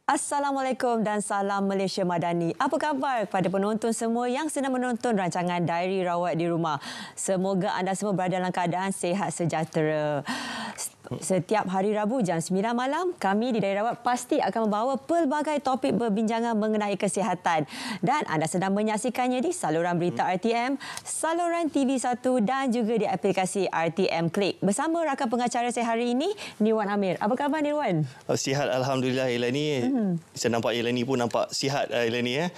Assalamualaikum dan salam Malaysia Madani. Apa khabar kepada penonton semua yang sedang menonton rancangan Diary Rawat di Rumah? Semoga anda semua berada dalam keadaan sihat sejahtera. Setiap hari Rabu jam 9 malam, kami di Diary Rawat pasti akan membawa pelbagai topik perbincangan mengenai kesihatan. Dan anda sedang menyaksikannya di saluran berita RTM, saluran TV1 dan juga di aplikasi RTM Klik. Bersama rakan pengacara saya hari ini, Nirwan Amir. Apa khabar Nirwan? Sihat Alhamdulillah Ilani. Saya nampak Ilani pun nampak sihat Ilani.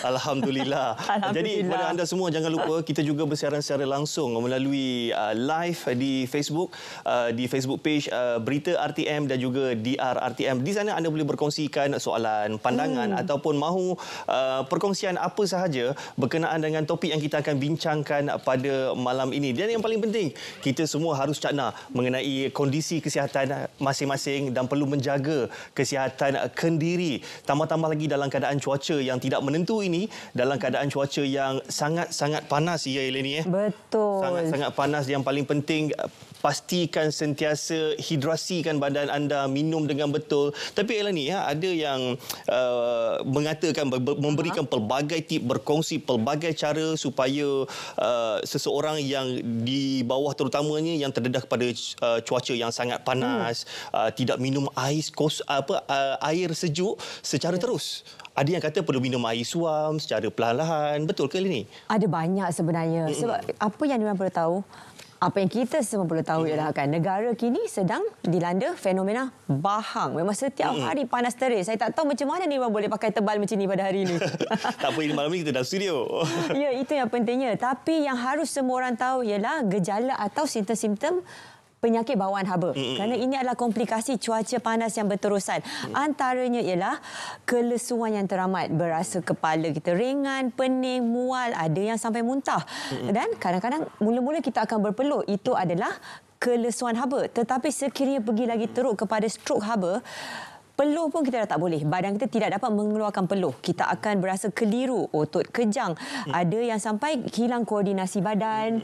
Alhamdulillah. Jadi kepada anda semua jangan lupa kita juga bersiaran secara langsung melalui live di Facebook, di Facebook page Berita RTM dan juga DR RTM. Di sana anda boleh berkongsikan soalan, pandangan ataupun mahu perkongsian apa sahaja berkenaan dengan topik yang kita akan bincangkan pada malam ini. Dan yang paling penting, kita semua harus cakna mengenai kondisi kesihatan masing-masing dan perlu menjaga kesihatan kendiri. Tambah-tambah lagi dalam keadaan cuaca yang tidak menentu ini, dalam keadaan cuaca yang sangat-sangat panas ya Eleni. Betul. Sangat-sangat panas. Yang paling penting, pastikan sentiasa hidrasikan badan anda, minum dengan betul. Tapi Elani, ada yang mengatakan, memberikan pelbagai tip, berkongsi pelbagai cara supaya seseorang yang di bawah terutamanya yang terdedah kepada cuaca yang sangat panas, tidak minum air sejuk secara terus. Ada yang kata perlu minum air suam secara perlahan-lahan. Betul ke ini? Ada banyak sebenarnya. Sebab apa yang diorang perlu tahu, apa yang kita semua perlu tahu ialah kan negara kini sedang dilanda fenomena bahang. Memang setiap hari panas terik. Saya tak tahu macam mana ni orang boleh pakai tebal macam ni pada hari ini. Tak apa, ini malam ni kita dalam studio. Ya, itu yang pentingnya. Tapi yang harus semua orang tahu ialah gejala atau simptom-simptom penyakit bawaan haba. Kerana ini adalah komplikasi cuaca panas yang berterusan. Antaranya ialah kelesuan yang teramat. Berasa kepala kita ringan, pening, mual, ada yang sampai muntah. Dan kadang-kadang mula-mula kita akan berpeluh. Itu adalah kelesuan haba. Tetapi sekiranya pergi lagi teruk kepada strok haba, peluh pun kita dah tak boleh. Badan kita tidak dapat mengeluarkan peluh. Kita akan berasa keliru, otot kejang. Ada yang sampai hilang koordinasi badan.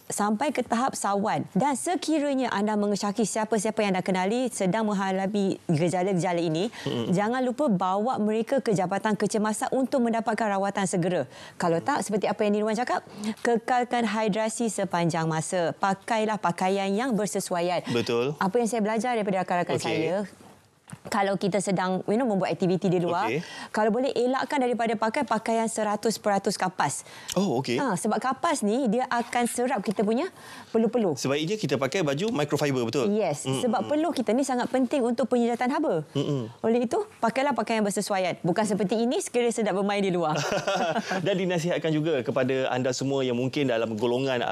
Sampai ke tahap sawan. Dan sekiranya anda mengesyaki siapa-siapa yang anda kenali sedang menghadapi gejala-gejala ini, jangan lupa bawa mereka ke Jabatan Kecemasan untuk mendapatkan rawatan segera. Kalau tak, seperti apa yang Nirwan cakap, kekalkan hidrasi sepanjang masa. Pakailah pakaian yang bersesuaian. Betul. Apa yang saya belajar daripada rakan-rakan saya, kalau kita sedang membuat aktiviti di luar, kalau boleh elakkan daripada pakai pakaian 100% kapas. Oh, okey. Sebab kapas ni dia akan serap kita punya peluh-peluh. Sebaiknya kita pakai baju microfiber, betul? Yes, sebab peluh kita ni sangat penting untuk penyedatan haba. Oleh itu, pakailah pakaian bersesuaian. Bukan seperti ini sekiranya sedap bermain di luar. Dan dinasihatkan juga kepada anda semua yang mungkin dalam golongan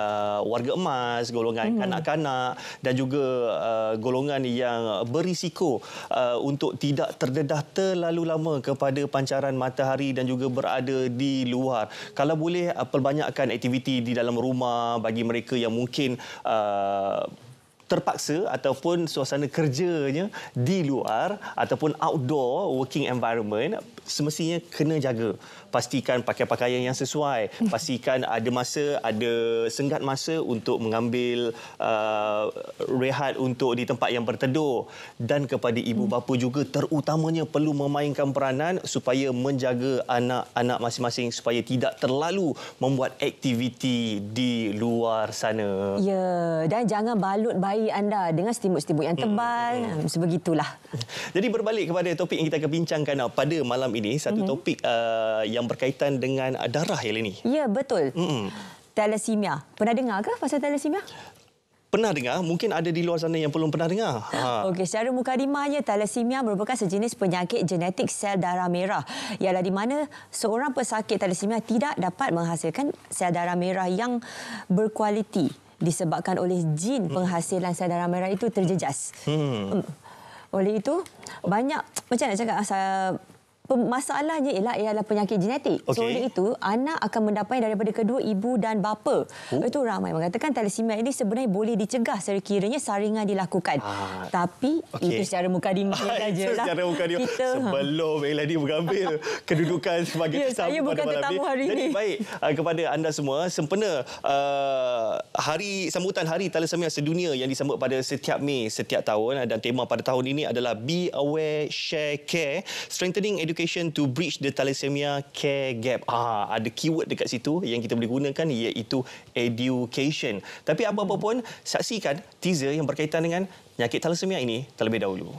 warga emas, golongan kanak-kanak dan juga golongan yang berisiko untuk tidak terdedah terlalu lama kepada pancaran matahari dan juga berada di luar. Kalau boleh, perbanyakkan aktiviti di dalam rumah bagi mereka yang mungkin terpaksa ataupun suasana kerjanya di luar ataupun outdoor working environment, semestinya kena jaga. Pastikan pakai pakaian yang sesuai. Pastikan ada masa, ada senggat masa untuk mengambil rehat untuk di tempat yang berteduh. Dan kepada ibu bapa juga terutamanya perlu memainkan peranan supaya menjaga anak-anak masing-masing supaya tidak terlalu membuat aktiviti di luar sana. Ya, dan jangan balut bayi anda dengan selimut-selimut yang tebal. Sebegitulah. Jadi berbalik kepada topik yang kita akan bincangkan pada malam ini, satu topik yang berkaitan dengan darah, Eleni. Ya, betul. Thalassemia. Pernah dengar ke pasal thalassemia? Pernah dengar, mungkin ada di luar sana yang belum pernah dengar. Okey, secara mukadimahnya, thalassemia merupakan sejenis penyakit genetik sel darah merah, ialah di mana seorang pesakit thalassemia tidak dapat menghasilkan sel darah merah yang berkualiti disebabkan oleh jin penghasilan sel darah merah itu terjejas. Oleh itu, banyak, macam nak cakap, masalahnya ialah penyakit genetik. So, oleh itu, anak akan mendapatnya daripada kedua ibu dan bapa. Itu ramai mengatakan thalassemia ini sebenarnya boleh dicegah sekiranya saringan dilakukan. Tapi itu secara mukadimah saja. Secara mukadimah. Sebelum Elani mengambil kedudukan sebagai saya bukan tetamu hari ini. Jadi baik kepada anda semua, sempena sambutan Hari Thalassemia Sedunia yang disambut pada setiap Mei setiap tahun, dan tema pada tahun ini adalah Be Aware, Share, Care, Strengthening Education to Bridge the Thalassemia Care Gap. Ada keyword dekat situ yang kita boleh gunakan, iaitu education. Tapi apa-apa pun, saksikan teaser yang berkaitan dengan penyakit thalassemia ini terlebih dahulu.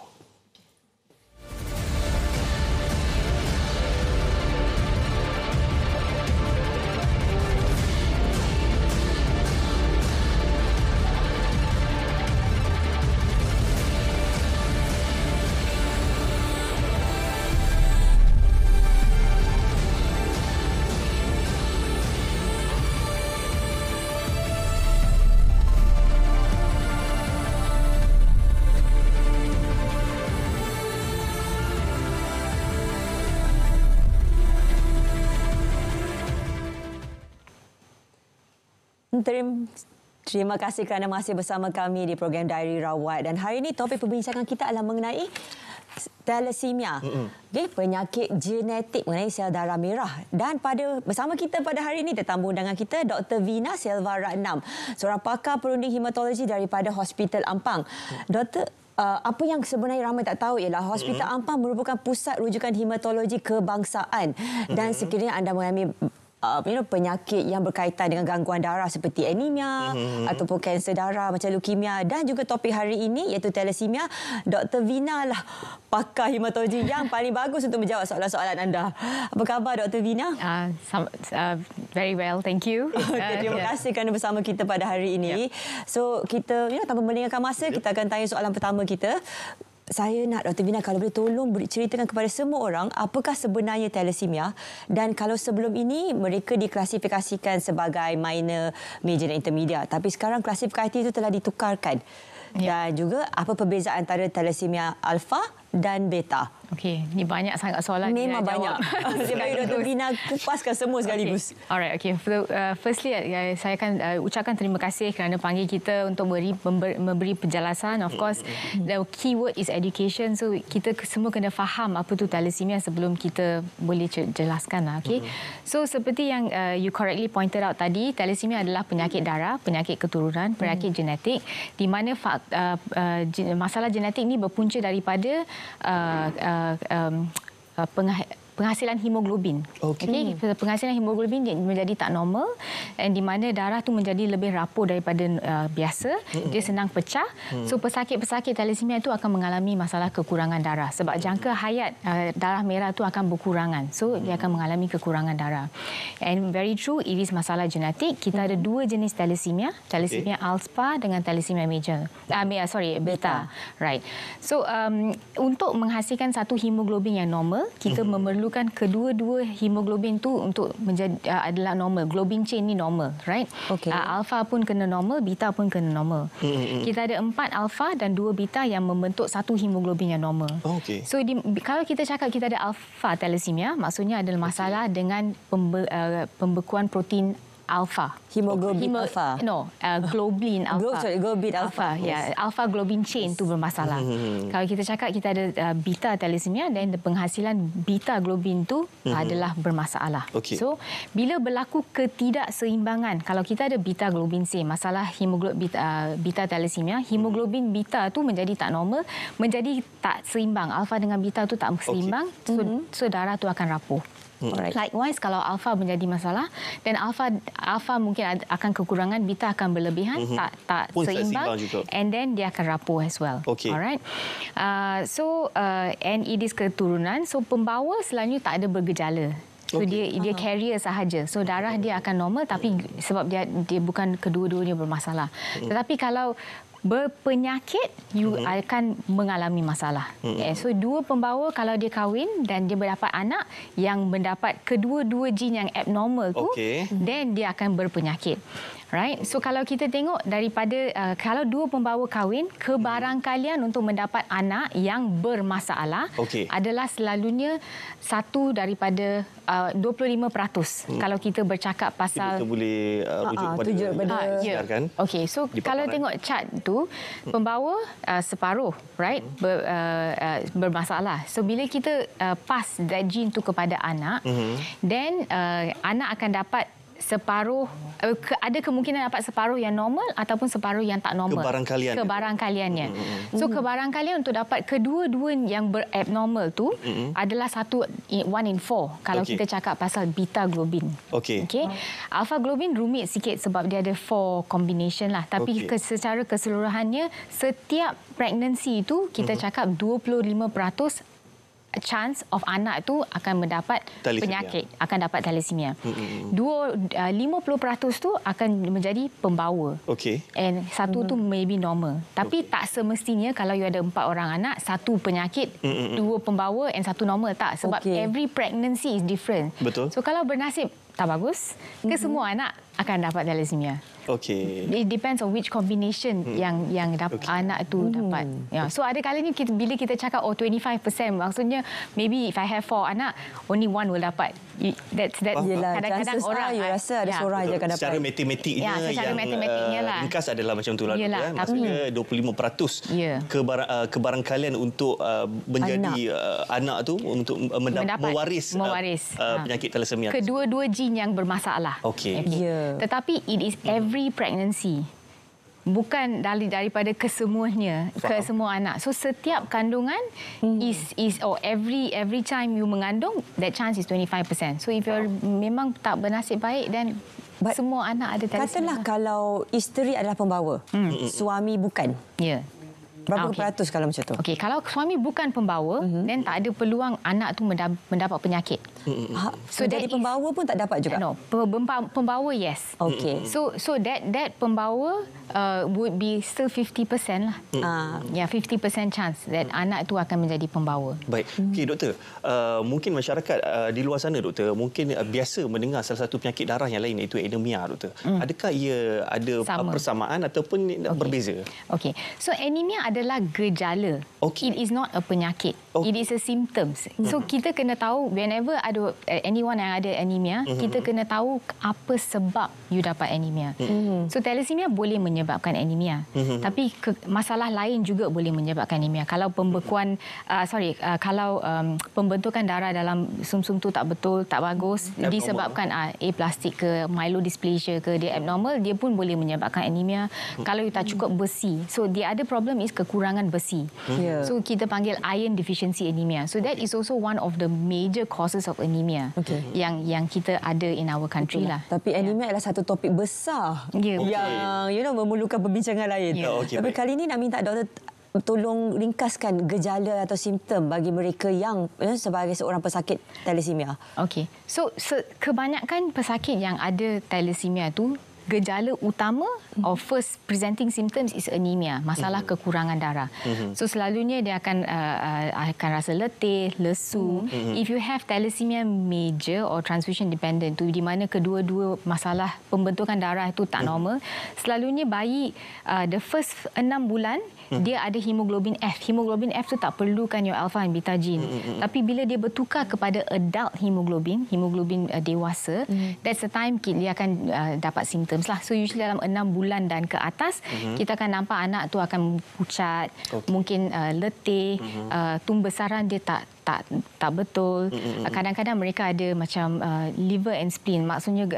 Terima kasih kerana masih bersama kami di program Diary Rawat. Dan hari ini topik perbincangan kita adalah mengenai thalassemia. Penyakit genetik mengenai sel darah merah. Dan bersama kita pada hari ini tetamu undangan kita Dr. Vina Selvaratnam, seorang pakar perunding hematologi daripada Hospital Ampang. Doktor, apa yang sebenarnya ramai tak tahu ialah Hospital Ampang merupakan pusat rujukan hematologi kebangsaan. Dan sekiranya anda mengalami penyakit yang berkaitan dengan gangguan darah seperti anemia ataupun kanser darah macam leukemia, dan juga topik hari ini iaitu thalassemia, Dr. Vina lah pakar hematologi yang paling bagus untuk menjawab soalan-soalan anda. Apa khabar Dr. Vina? Very well, thank you. Terima kasih kerana bersama kita pada hari ini. So kita tanpa melengahkan masa, kita akan tanya soalan pertama kita. Saya nak Dr. Vina kalau boleh tolong ceritakan kepada semua orang apakah sebenarnya thalassemia, dan kalau sebelum ini mereka diklasifikasikan sebagai minor, major dan intermediate, tapi sekarang klasifikasi itu telah ditukarkan. Dan juga apa perbezaan antara thalassemia alpha dan beta? Okey, ni banyak sangat soalan. Memang banyak. Saya bagi Dr. Vina kupaskan semua sekaligus. Alright, okay. Firstly, saya akan ucapkan terima kasih kerana panggil kita untuk memberi penjelasan. Of course, the keyword is education. So, kita semua kena faham apa tu thalassemia sebelum kita boleh jelaskan. Okay? So, seperti yang you correctly pointed out tadi, thalassemia adalah penyakit darah, penyakit keturunan, penyakit genetik, di mana masalah genetik ini berpunca daripada penghasilan hemoglobin. Okay. Penghasilan hemoglobin menjadi tak normal, dan di mana darah tu menjadi lebih rapuh daripada biasa. Dia senang pecah. So pesakit-pesakit thalassemia itu akan mengalami masalah kekurangan darah sebab jangka hayat darah merah tu akan berkurangan. So dia akan mengalami kekurangan darah. And very true, it is masalah genetik. Kita ada dua jenis thalassemia, thalassemia alpha dengan thalassemia major. Beta. Right. So untuk menghasilkan satu hemoglobin yang normal, kita memerlukan kedua-dua hemoglobin tu untuk menjadi adalah normal. Globin chain ni normal, right? Okay. Alpha pun kena normal, beta pun kena normal. Kita ada 4 alpha dan 2 beta yang membentuk satu hemoglobin yang normal. Okay. So kalau kita cakap kita ada alpha thalassemia, maksudnya adalah masalah dengan pembekuan protein alpha. Hemoglobin alpha. No, globin alpha. Globin alpha. Ya, alpha globin chain tu bermasalah. Kalau kita cakap kita ada beta thalassemia, dan penghasilan beta globin tu adalah bermasalah. Okay. So, bila berlaku ketidakseimbangan, kalau kita ada beta globin C, masalah hemoglobin beta thalassemia, hemoglobin beta tu menjadi tak normal, menjadi tak seimbang. Alpha dengan beta tu tak seimbang, so darah tu akan rapuh. Likewise, kalau alpha menjadi masalah, dan alpha mungkin akan kekurangan, beta akan berlebihan, tak seimbang, and then dia akan rapuh as well. Okay. Alright. And it is keturunan. So pembawa selalunya tak ada bergejala. So dia carrier sahaja. So darah dia akan normal, tapi sebab dia bukan kedua-duanya bermasalah. Tetapi kalau berpenyakit, you akan mengalami masalah. So, dua pembawa kalau dia kahwin dan dia mendapat anak yang mendapat kedua-dua gene yang abnormal tu, then dia akan berpenyakit. Right? So, kalau kita tengok daripada, kalau dua pembawa kahwin, kebarangkalian untuk mendapat anak yang bermasalah adalah selalunya satu daripada 25%. Kalau kita bercakap pasal... Kita boleh rujuk kepada kan? Okey, so kalau tengok chart tu, pembawa separuh, right? Bermasalah. So, bila kita pass that gene tu kepada anak, then anak akan dapat separuh, ada kemungkinan dapat separuh yang normal ataupun separuh yang tak normal. Kebarangkaliannya. So, kebarangkalian untuk dapat kedua-dua yang berabnormal tu adalah 1 in 4 kalau kita cakap pasal beta globin. Okay. Alpha globin rumit sikit sebab dia ada 4 combination lah. Tapi secara keseluruhannya, setiap pregnancy itu kita cakap 25% chance of anak tu akan mendapat penyakit, akan dapat thalassemia. 50% tu akan menjadi pembawa. And satu tu maybe normal. Tapi tak semestinya kalau you ada 4 orang anak, satu penyakit, 2 pembawa and satu normal. Tak, sebab every pregnancy is different. Betul. So, kalau bernasib tak bagus, semua anak akan dapat thalassemia. It depends on which combination yang dapat anak tu dapat. So, ada kalanya bila kita cakap 25%, maksudnya maybe if I have 4 anak, only 1 will dapat. That's kadang-kadang orang rasa ada seorang je akan dapat. Secara matematiknya yang ringkas adalah macam tu lah. Maksudnya 25% kebarangkalian untuk menjadi anak tu untuk mewaris penyakit thalassemia. Kedua-dua gene yang bermasalah. Tetapi it is every pregnancy. Bukan daripada kesemuanya, ke semua anak. So, setiap kandungan every time you mengandung, that chance is 25%. So, if you memang tak bernasib baik, then semua anak ada thalassemia. Katalah kalau isteri adalah pembawa, suami bukan. Berapa peratus kalau macam tu? Kalau suami bukan pembawa, then tak ada peluang anak tu mendapat penyakit. So, jadi pembawa pun tak dapat juga? No, pembawa yes. So that pembawa would be still 50% lah. 50% chance that anak tu akan menjadi pembawa. Baik. Doktor, mungkin masyarakat di luar sana, doktor, mungkin biasa mendengar salah satu penyakit darah yang lain, iaitu anemia, doktor. Adakah ia ada persamaan ataupun berbeza? So, anemia adalah gejala. It is not a penyakit. It is a symptoms. So, kita kena tahu whenever ada anyone yang ada anemia, kita kena tahu apa sebab you dapat anemia. So, thalassemia boleh menyebabkan anemia. Tapi masalah lain juga boleh menyebabkan anemia. Kalau pembekuan, kalau pembentukan darah dalam sumsum tu tak betul, tak bagus, disebabkan aplastik ke myelodysplasia ke, dia abnormal, dia pun boleh menyebabkan anemia. Kalau you tak cukup besi. So, the other problem is kekurangan besi. So, kita panggil iron deficiency anemia. So, that is also one of the major causes of anemia yang kita ada in our country lah. Tapi anemia adalah satu topik besar yang memerlukan perbincangan lain. Tapi kali ini nak minta doktor tolong ringkaskan gejala atau simptom bagi mereka yang sebagai seorang pesakit thalassemia. So, kebanyakan pesakit yang ada thalassemia tu, gejala utama or first presenting symptoms is anemia, masalah kekurangan darah. So, selalunya dia akan rasa letih, lesu. If you have thalassemia major or transfusion dependent, tu di mana kedua-dua masalah pembentukan darah itu tak normal, selalunya bayi the first 6 bulan dia ada hemoglobin F. Hemoglobin F tu tak perlukan your alpha and beta gene. Tapi bila dia bertukar kepada adult hemoglobin dewasa, that's the time dia akan dapat symptoms lah. So, usually dalam 6 bulan dan ke atas, kita akan nampak anak tu akan pucat, mungkin letih, tumbesaran dia tak betul. Kadang-kadang mereka ada macam liver and spleen. Maksudnya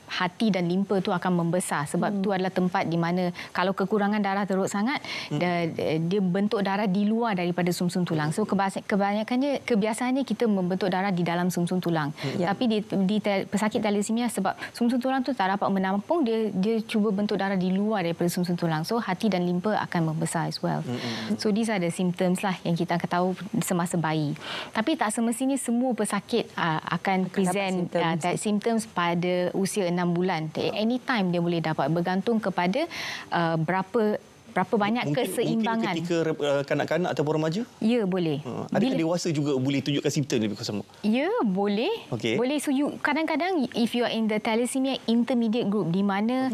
hati dan limpa tu akan membesar sebab tu adalah tempat di mana kalau kekurangan darah teruk sangat, dia bentuk darah di luar daripada sumsum tulang. So, kebiasaannya kita membentuk darah di dalam sumsum tulang. Tapi di pesakit thalassemia, sebab sumsum tulang tu tak dapat menampung, dia cuba bentuk darah di luar daripada sumsum tulang. So, hati dan limpa akan membesar as well. So, these are the symptoms lah yang kita akan tahu semasa masa bayi. Tapi tak semestinya semua pesakit akan present symptoms pada usia 6 bulan. Anytime dia boleh dapat, bergantung kepada berapa banyak keseimbangan. Mungkin ketika kanak-kanak ataupun remaja? Ya, boleh. Adakah dewasa juga boleh tunjukkan simptom lebih kurang sama? Ya, boleh. Okay. Boleh. So kadang-kadang if you are in the thalassemia intermediate group di mana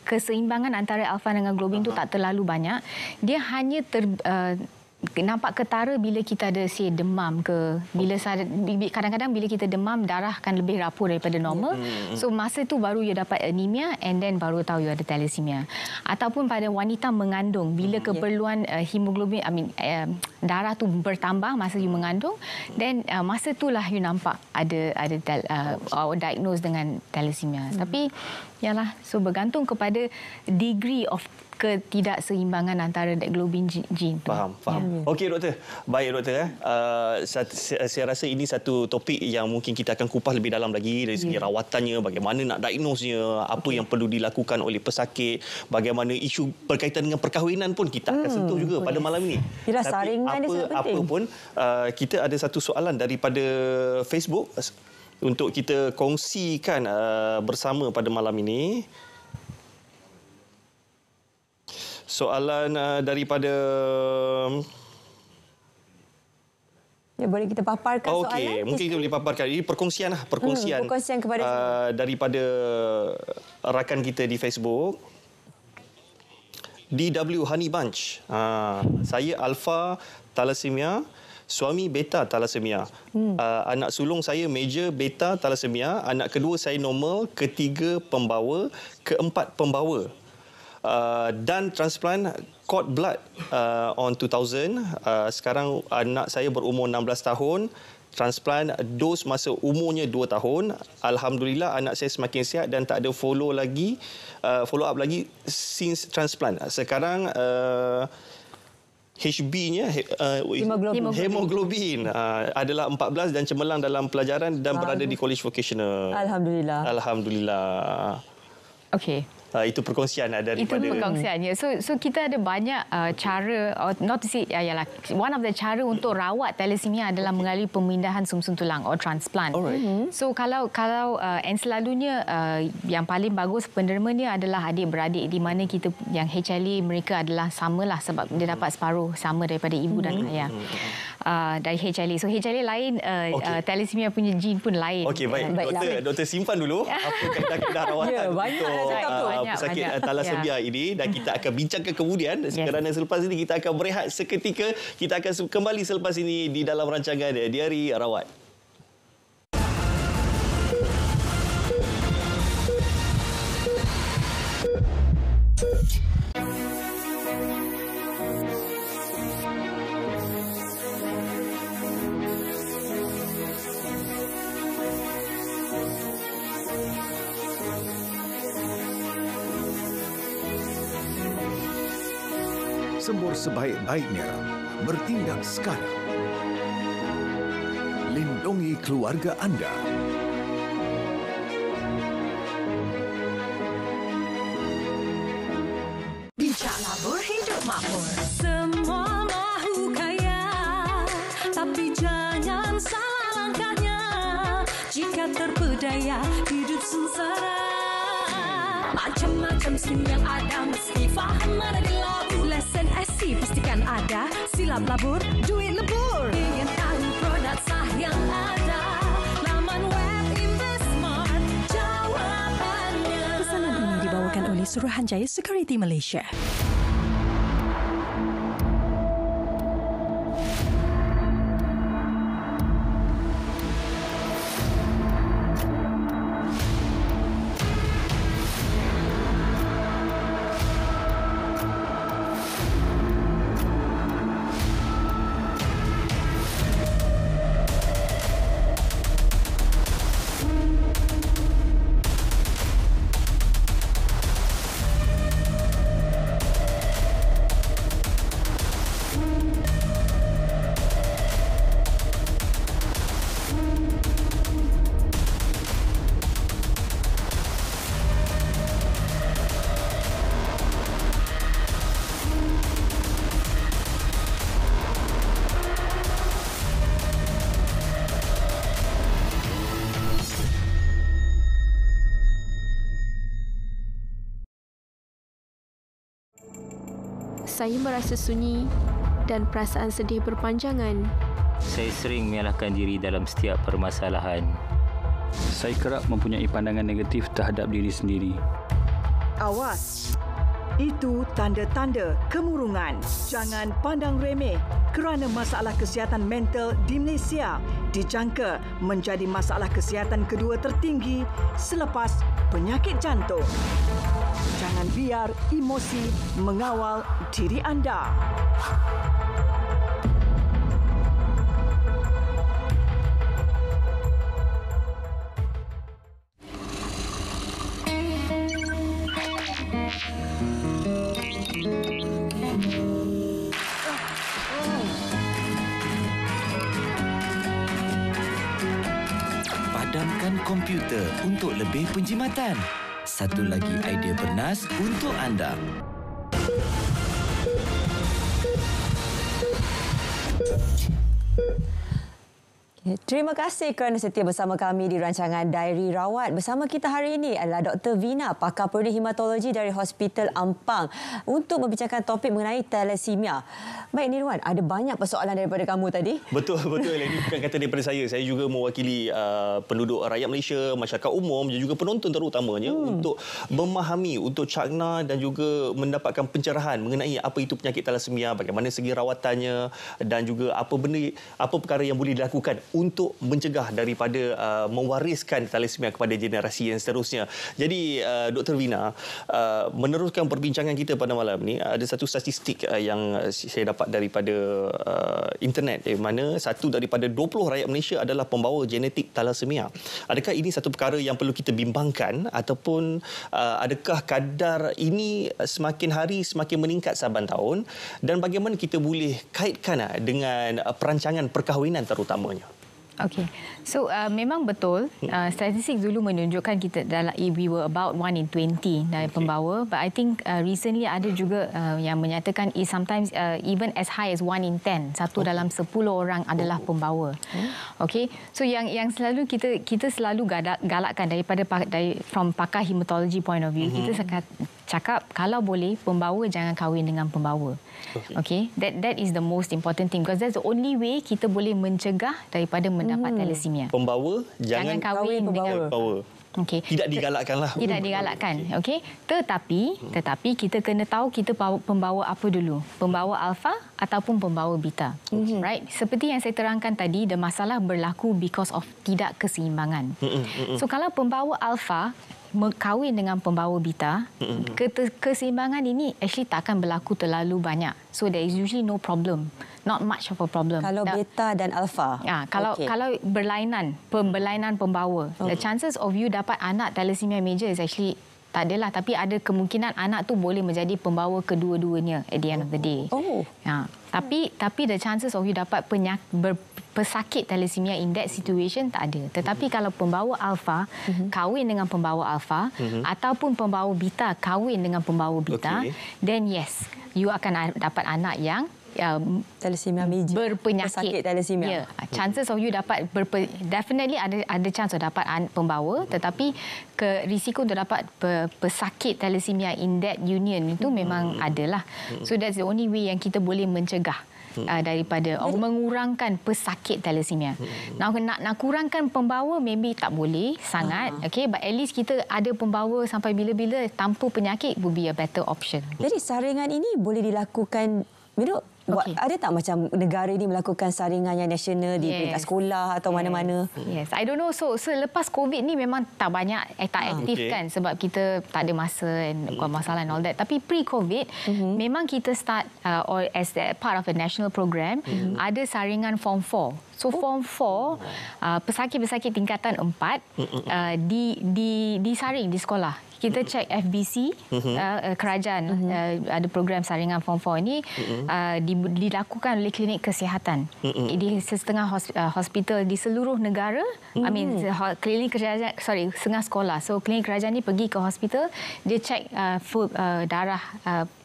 keseimbangan antara alfa dengan globin tu tak terlalu banyak, dia hanya nampak ketara bila kita ada demam ke, kadang-kadang bila kita demam darah akan lebih rapuh daripada normal. So masa tu baru you dapat anemia and then baru tahu you ada thalassemia. Ataupun pada wanita mengandung bila keperluan hemoglobin darah tu bertambah masa you mengandung, then masa itulah you nampak ada diagnose dengan thalassemia. Tapi yalah, so bergantung kepada degree of ketidakseimbangan antara globin gene tu. Faham. Okey doktor. Baik doktor. Saya rasa ini satu topik yang mungkin kita akan kupas lebih dalam lagi dari segi rawatannya, bagaimana nak diagnosnya, apa yang perlu dilakukan oleh pesakit, bagaimana isu berkaitan dengan perkahwinan pun kita akan sentuh juga pada malam ini. Yalah, saringan dia sangat penting. Apa pun kita ada satu soalan daripada Facebook untuk kita kongsikan bersama pada malam ini. Soalan daripada... Ya, boleh kita paparkan soalan? Okey, mungkin kita boleh paparkan. Ini perkongsian kepada daripada rakan kita di Facebook. DW Honey Bunch. Saya alfa thalassemia, suami beta thalassemia. Anak sulung saya major beta thalassemia, anak kedua saya normal, ketiga pembawa, keempat pembawa. Dan transplant cord blood on 2000. Sekarang anak saya berumur 16 tahun. Transplant dos masa umurnya 2 tahun. Alhamdulillah anak saya semakin sihat dan tak ada follow up lagi since transplant. Sekarang HB-nya hemoglobin adalah 14 dan cemerlang dalam pelajaran dan berada di college vocational. Alhamdulillah. Okey. Itu perkongsian daripada... Itu perkongsiannya. So kita ada banyak cara, not to say, one of the cara untuk rawat thalassemia adalah melalui pemindahan sumsum tulang or transplant. So kalau and selalunya yang paling bagus pendermanya adalah adik-beradik di mana kita yang HLA mereka adalah samalah sebab dia dapat separuh sama daripada ibu dan ayah. Dari HLA. So HLA lain, thalassemia punya gene pun lain. Okey, baik. Doktor simpan dulu apa kaedah rawatan untuk pesakit thalassemia ini dan kita akan bincangkan kemudian kerana selepas ini kita akan berehat seketika. Kita akan kembali selepas ini di dalam rancangan Diari Rawat. Sembur sebaik-baiknya, bertindak sekarang. Lindungi keluarga anda. Bijak labur hidup makmur. Semua mahu kaya, tapi jangan salah langkahnya. Jika terpedaya hidup sengsara. Macam-macam sim yang ada, mesti faham mana gelabur. Lesen SC pastikan ada, silap labur, duit lebur. Ingin tahu produk sah yang ada, laman web InvestSmart jawabannya. Pesanan ini dibawakan oleh Suruhanjaya Security Malaysia. Saya merasa sunyi dan perasaan sedih berpanjangan. Saya sering menyalahkan diri dalam setiap permasalahan. Saya kerap mempunyai pandangan negatif terhadap diri sendiri. Awas! Itu tanda-tanda kemurungan. Jangan pandang remeh kerana masalah kesihatan mental di Malaysia dijangka menjadi masalah kesihatan kedua tertinggi selepas penyakit jantung. Jangan biar emosi mengawal diri anda. Padamkan komputer untuk lebih penjimatan. Satu lagi idea bernas untuk anda. Terima kasih kerana setia bersama kami di rancangan Diary Rawat. Bersama kita hari ini adalah Dr. Vina, pakar protein hematologi dari Hospital Ampang untuk membincangkan topik mengenai thalassemia. Baik Nirwan, ada banyak persoalan daripada kamu tadi. Betul. Ini bukan kata daripada saya. Saya juga mewakili penduduk rakyat Malaysia, masyarakat umum dan juga penonton terutamanya untuk memahami, untuk cakna dan juga mendapatkan pencerahan mengenai apa itu penyakit thalassemia, bagaimana segi rawatannya dan juga apa perkara yang boleh dilakukan untuk mencegah daripada mewariskan thalassemia kepada generasi yang seterusnya. Jadi Dr. Vina, meneruskan perbincangan kita pada malam ni, ada satu statistik yang saya dapat daripada internet, di mana satu daripada 20 rakyat Malaysia adalah pembawa genetik thalassemia. Adakah ini satu perkara yang perlu kita bimbangkan ataupun adakah kadar ini semakin hari semakin meningkat saban tahun, dan bagaimana kita boleh kaitkan dengan perancangan perkahwinan terutamanya? Okay, so memang betul. Statistik dulu menunjukkan kita dalam we were about 1 in 20 dari pembawa, but I think recently ada juga yang menyatakan sometimes even as high as 1 in 10, satu dalam 10 orang adalah pembawa. Okay, so yang selalu kita selalu galakkan from pakar hematology point of view, kita cakap kalau boleh pembawa jangan kahwin dengan pembawa. Okay, that is the most important thing, because that's the only way kita boleh mencegah daripada mendapat thalassemia. Pembawa jangan kahwin dengan pembawa. Okay. Tidak digalakkanlah. Tidak digalakkan. Okey. Tetapi kita kena tahu kita pembawa apa dulu. Pembawa alfa ataupun pembawa beta. Right? Seperti yang saya terangkan tadi, the masalah berlaku because of tidak keseimbangan. So kalau pembawa alfa kahwin dengan pembawa beta, keseimbangan ini actually takkan berlaku terlalu banyak. So there is usually no problem. Not much of a problem. Kalau beta dan alfa. Kalau pembelainan pembawa, the chances of you dapat anak thalassemia major is actually tak adalah, tapi ada kemungkinan anak tu boleh menjadi pembawa kedua-duanya at the end of the day. Tapi the chances of you dapat pesakit thalassemia in that situation tak ada. Tetapi kalau pembawa alfa kahwin dengan pembawa alfa ataupun pembawa beta kahwin dengan pembawa beta, then yes, you akan dapat anak yang thalassemia major, berpenyakit pesakit thalassemia. Chances of you dapat definitely ada chance of dapat pembawa, tetapi risiko untuk dapat pesakit thalassemia in that union itu memang adalah. So that's the only way yang kita boleh mencegah daripada mengurangkan pesakit thalassemia. Nak kurangkan pembawa maybe tak boleh sangat, okay, but at least kita ada pembawa sampai bila-bila tanpa penyakit would be a better option. Jadi saringan ini boleh dilakukan, ada tak macam negara ini melakukan saringan yang nasional di peringkat sekolah atau mana-mana? Yes, I don't know. So lepas COVID ni memang tak aktif kan, sebab kita tak ada masa and masalah and all that. Tapi pre-COVID memang kita start or as part of a national program, ada saringan Form 4. So Form 4 pesakit-pesakit tingkatan 4 disaring di sekolah. Kita cek FBC kerajaan ada program saringan Form 4 ini dilakukan oleh klinik kesihatan di setengah hospital di seluruh negara. Klinik kerajaan, setengah sekolah. So klinik kerajaan ni pergi ke hospital, dia cek darah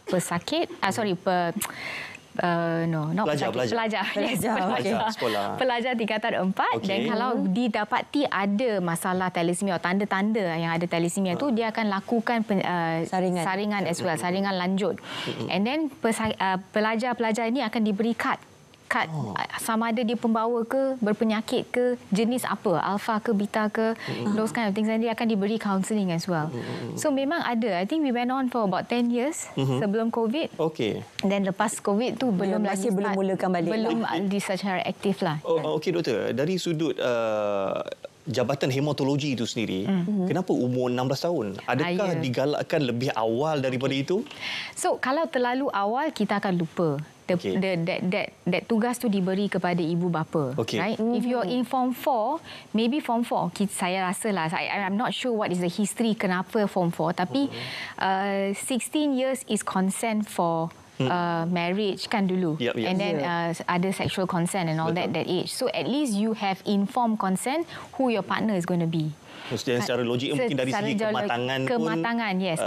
pesakit, Pelajar. Pelajar tingkatan 4 dan kalau didapati ada masalah thalassemia, tanda-tanda yang ada thalassemia tu, dia akan lakukan saringan as well, saringan lanjut. And then pelajar-pelajar ini akan diberi kad sama ada dia pembawa ke, berpenyakit ke, jenis apa, alpha ke, beta ke, those kind of things, and dia akan diberi counselling as well. So memang ada. I think we went on for about 10 years sebelum COVID. Dan lepas COVID tu belum mulakan balik. Belum secara aktif lah. Okey doktor, dari sudut Jabatan Hematologi itu sendiri, kenapa umur 16 tahun? Adakah digalakkan lebih awal daripada itu? So kalau terlalu awal kita akan lupa. That tugas tu diberi kepada ibu bapa, right? If you're in Form 4, maybe Form 4, saya rasa lah, I'm not sure what is the history kenapa Form 4, tapi 16 years is consent for marriage kan dulu, and then ada sexual consent and all that age. So at least you have informed consent who your partner is going to be. Secara logik mungkin dari segi kematangan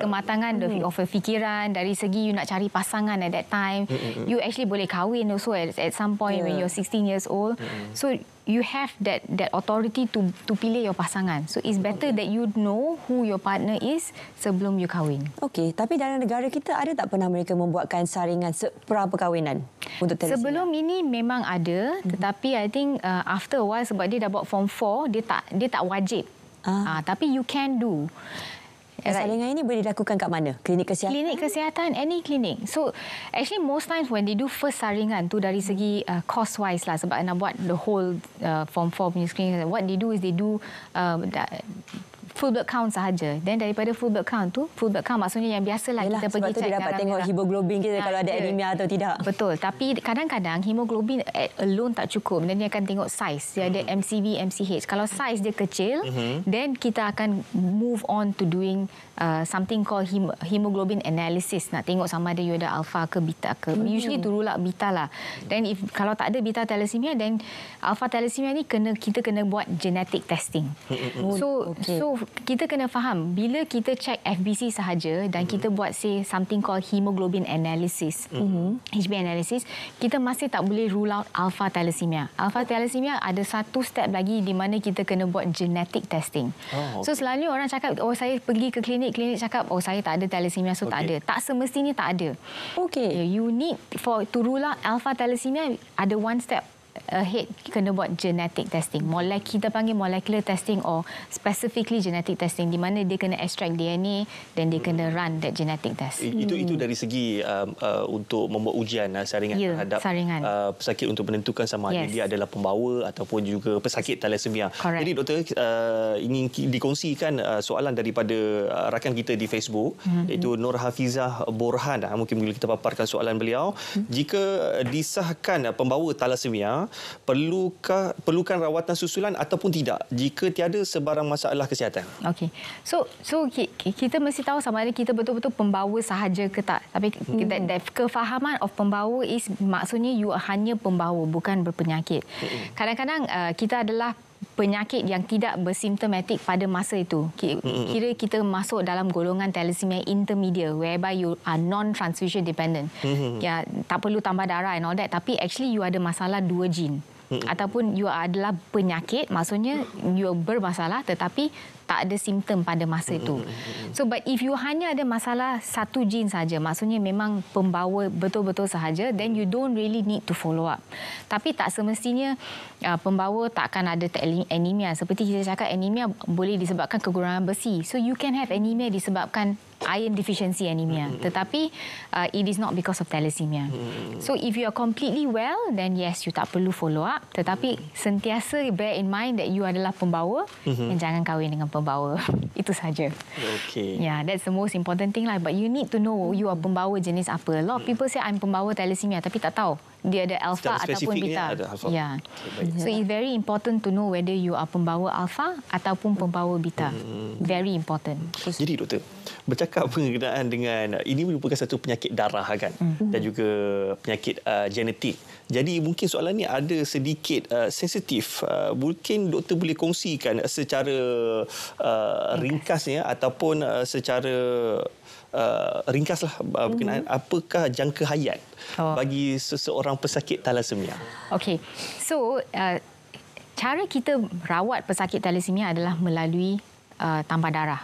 kematangan of fikiran, dari segi you nak cari pasangan at that time, you actually boleh kahwin also at some point when you're 16 years old. So you have that authority to pilih your pasangan. So it's better that you know who your partner is sebelum you kahwin. Okey, tapi dalam negara kita ada tak pernah mereka membuatkan saringan pra perkahwinan untuk thalassemia? Sebelum ini memang ada, tetapi I think after a while, sebab dia dah buat Form 4, dia tak wajib. Tapi you can do. Saringan ini boleh dilakukan kat mana? Klinik kesihatan? Klinik kesihatan, any clinic. So actually most times when they do first saringan tu dari segi cost wise lah, sebab nak buat the whole Form 4 punya screening, what they do is they do full blood count sahaja. Dan daripada full blood count tu, full blood count maksudnya yang biasalah kita pergi check dapat tengok hemoglobin kita kalau ada anemia atau tidak. Betul. Tapi kadang-kadang hemoglobin alone tak cukup. Dan dia akan tengok size. Dia ada MCV, MCH. Kalau size dia kecil, then kita akan move on to doing something called hemoglobin analysis. Nak tengok sama ada you ada alpha ke beta ke. Usually to rule out beta lah. Dan kalau tak ada beta thalassemia, then alpha thalassemia ni kita kena buat genetic testing. So kita kena faham, bila kita check FBC sahaja dan kita buat something called hemoglobin analysis, HB analysis, kita masih tak boleh rule out alpha thalassemia. Alpha thalassemia ada satu step lagi di mana kita kena buat genetic testing. So selalunya orang cakap, saya pergi ke klinik cakap, saya tak ada thalassemia, so tak ada. Tak semestinya tak ada. You need to rule out alpha thalassemia, ada one step ahead, kena buat genetic testing. Kita panggil molecular testing or specifically genetic testing, di mana dia kena extract DNA dan dia kena run that genetic test. Itu dari segi untuk membuat ujian saringan terhadap pesakit untuk menentukan sama ada dia adalah pembawa ataupun juga pesakit thalassemia. Jadi doktor, ingin dikongsikan soalan daripada rakan kita di Facebook, iaitu Nur Hafizah Borhan. Mungkin boleh kita paparkan soalan beliau. Jika disahkan pembawa thalassemia, perlukan rawatan susulan ataupun tidak jika tiada sebarang masalah kesihatan? Okey. So kita mesti tahu sama ada kita betul-betul pembawa sahaja ke tak. Tapi kefahaman of pembawa is maksudnya you hanya pembawa, bukan berpenyakit. Kadang-kadang kita adalah penyakit yang tidak bersimptomatik pada masa itu. Kira kita masuk dalam golongan thalassemia intermediate, whereby you are non-transfusion dependent. Ya, tak perlu tambah darah and all that, tapi actually you ada masalah 2 gene. Ataupun you adalah penyakit, maksudnya you bermasalah tetapi tak ada simptom pada masa itu. So but if you hanya ada masalah 1 gene saja, maksudnya memang pembawa betul-betul sahaja, then you don't really need to follow up. Tapi tak semestinya pembawa tak akan ada anemia. Seperti kita cakap, anemia boleh disebabkan kekurangan besi. So you can have anemia disebabkan iron deficiency anemia. Tetapi it is not because of thalassemia. So if you are completely well, then yes, you tak perlu follow up. Tetapi sentiasa bear in mind that you adalah pembawa dan jangan kahwin dengan pembawa. Itu saja. Yeah, that's the most important thing lah. But you need to know you are pembawa jenis apa. A lot of people say I'm pembawa thalassemia tapi tak tahu dia ada alpha ataupun beta. Ya. So it's very important to know whether you are pembawa alpha ataupun pembawa beta. Very important. Jadi doktor, bercakap berkenaan dengan ini merupakan satu penyakit darah kan, dan juga penyakit genetik. Jadi mungkin soalan ni ada sedikit sensitif. Mungkin doktor boleh kongsikan secara ringkasnya ataupun secara ringkaslah berkenaan apakah jangka hayat bagi seseorang pesakit thalassemia. Okey. So cara kita rawat pesakit thalassemia adalah melalui tambah darah.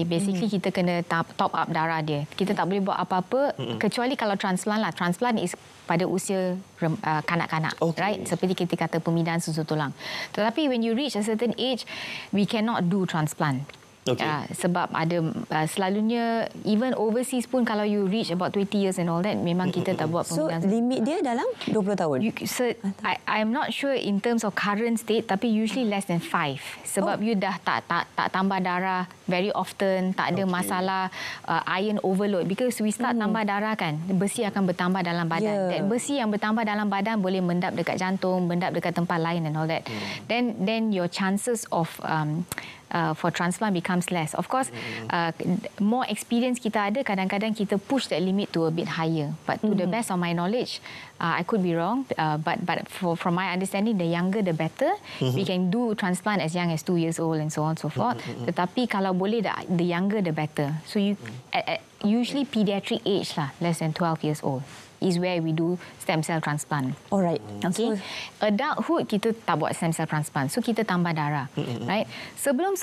Basically kita kena top up darah dia. Kita tak boleh buat apa-apa kecuali kalau transplant lah. Transplant is pada usia kanak-kanak, right? Seperti kita kata pemindahan susu tulang. Tetapi when you reach a certain age, we cannot do transplant. Sebab ada selalunya even overseas pun kalau you reach about 20 years and all that, memang kita tak buat pemindahan. So limit dia dalam 20 tahun? I'm not sure in terms of current state, tapi usually less than 5. Sebab you dah tak tambah darah very often, tak ada masalah iron overload. Because we start tambah darah kan, besi akan bertambah dalam badan. That besi yang bertambah dalam badan boleh mendap dekat jantung, mendap dekat tempat lain and all that. Then your chances of for transplant becomes less. Of course, more experience kita ada, kadang-kadang kita push that limit to a bit higher. But to the best of my knowledge, I could be wrong, but from my understanding, the younger the better. We can do transplant as young as 2 years old and so on and so forth. Tetapi kalau boleh, the younger the better. So you usually pediatric age lah, less than 12 years old, is where we do stem cell transplant. Alright. Okay. So, adulthood kita tak buat stem cell transplant. So kita tambah darah. Right. Sebelum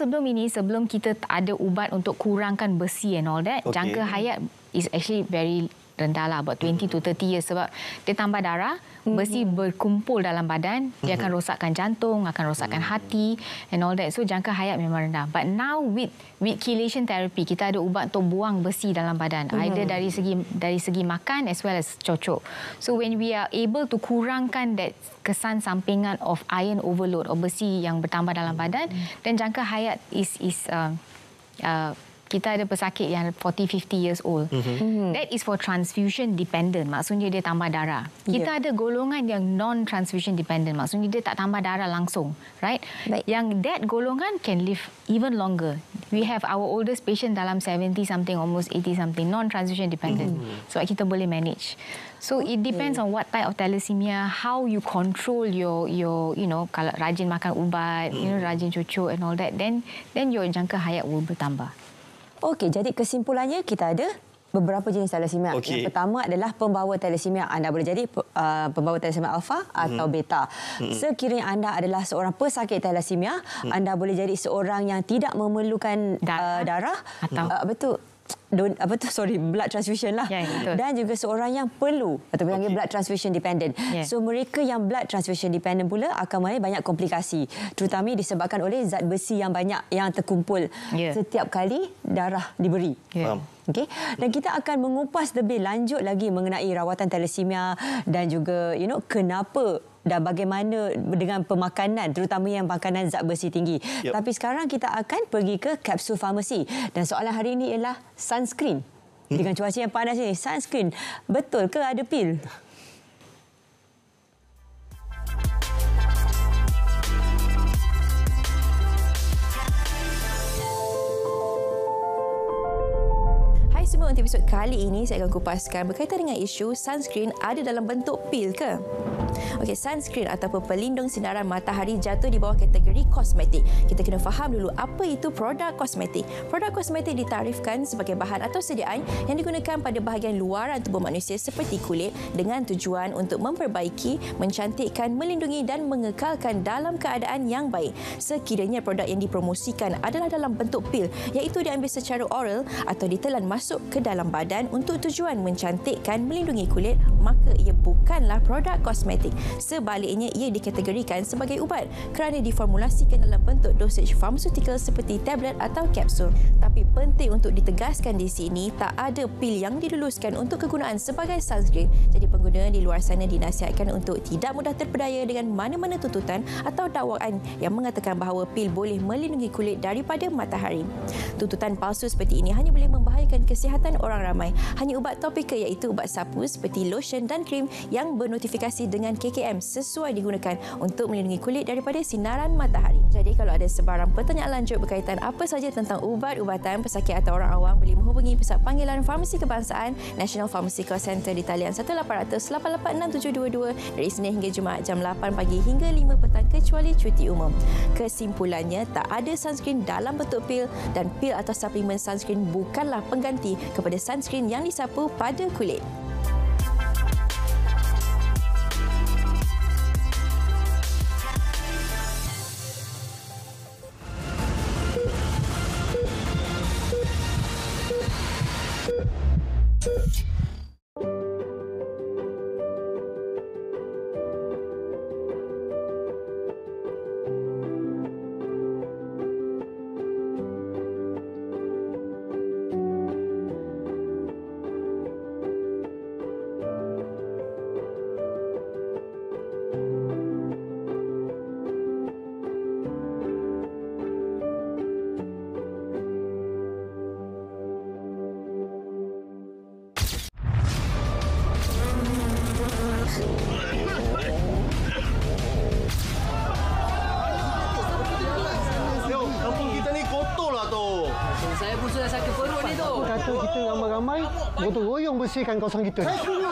kita ada ubat untuk kurangkan besi and all that, jangka hayat is actually very rendah lah, about 20 to 30 years. Sebab dia tambah darah, besi berkumpul dalam badan, dia akan rosakkan jantung, akan rosakkan hati and all that. So jangka hayat memang rendah. But now with chelation therapy, kita ada ubat untuk buang besi dalam badan. Either dari segi makan as well as cocok. So when we are able to kurangkan that kesan sampingan of iron overload or besi yang bertambah dalam badan, then jangka hayat is kita ada pesakit yang 40-50 years old. That is for transfusion dependent. Maksudnya dia tambah darah. Kita ada golongan yang non-transfusion dependent. Maksudnya dia tak tambah darah langsung. Right? Yang that golongan can live even longer. We have our oldest patient dalam 70-something, almost 80-something, non-transfusion dependent. So kita boleh manage. So it depends on what type of thalassemia, how you control your kalau rajin makan ubat, rajin cucuk and all that, then your jangka hayat will bertambah. Okey, jadi kesimpulannya kita ada beberapa jenis thalassemia. Yang pertama adalah pembawa thalassemia. Anda boleh jadi pembawa thalassemia alpha atau beta. Sekiranya anda adalah seorang pesakit thalassemia, anda boleh jadi seorang yang tidak memerlukan darah atau blood transfusion lah. Dan juga seorang yang perlu atau panggil blood transfusion dependent. So mereka yang blood transfusion dependent pula akan mengalami banyak komplikasi, terutama disebabkan oleh zat besi yang banyak yang terkumpul setiap kali darah diberi. Okay. Dan kita akan mengupas lebih lanjut lagi mengenai rawatan thalassemia dan juga kenapa dan bagaimana dengan pemakanan, terutama yang makanan zat besi tinggi. Tapi sekarang kita akan pergi ke kapsul farmasi. Dan soalan hari ini ialah sunscreen. Dengan cuaca yang panas ini, sunscreen betul ke ada pil? Semua untuk episod kali ini saya akan kupaskan berkaitan dengan isu sunscreen ada dalam bentuk pil ke? Okey, sunscreen ataupun pelindung sinaran matahari jatuh di bawah kategori kosmetik. Kita kena faham dulu apa itu produk kosmetik. Produk kosmetik ditarifkan sebagai bahan atau sediaan yang digunakan pada bahagian luaran tubuh manusia seperti kulit dengan tujuan untuk memperbaiki, mencantikkan, melindungi dan mengekalkan dalam keadaan yang baik. Sekiranya produk yang dipromosikan adalah dalam bentuk pil, iaitu diambil secara oral atau ditelan masuk ke dalam badan untuk tujuan mencantikkan, melindungi kulit, maka ia bukanlah produk kosmetik. Sebaliknya, ia dikategorikan sebagai ubat kerana diformulasikan dalam bentuk dosage farmaceutical seperti tablet atau kapsul. Tapi penting untuk ditegaskan di sini, tak ada pil yang diluluskan untuk kegunaan sebagai sunscreen. Jadi pengguna di luar sana dinasihatkan untuk tidak mudah terpedaya dengan mana-mana tuntutan atau dakwaan yang mengatakan bahawa pil boleh melindungi kulit daripada matahari. Tuntutan palsu seperti ini hanya boleh membahayakan kesihatan orang ramai. Hanya ubat topikal iaitu ubat sapu seperti lotion dan krim yang bernotifikasi dengan KKM sesuai digunakan untuk melindungi kulit daripada sinaran matahari. Jadi kalau ada sebarang pertanyaan lanjut berkaitan apa saja tentang ubat-ubatan, pesakit atau orang awam boleh menghubungi Pusat Panggilan Farmasi Kebangsaan National Pharmaceutical Center di talian 1-800-886-722 dari Isnin hingga Jumaat jam 8 pagi hingga 5 petang kecuali cuti umum. Kesimpulannya, tak ada sunscreen dalam bentuk pil dan pil atau suplemen sunscreen bukanlah pengganti kepada sunscreen yang disapu pada kulit. Saya pun sudah sakit perut ni tu. Kata kita ramai-ramai, gotong royong bersihkan kawasan kita. Saya setuju.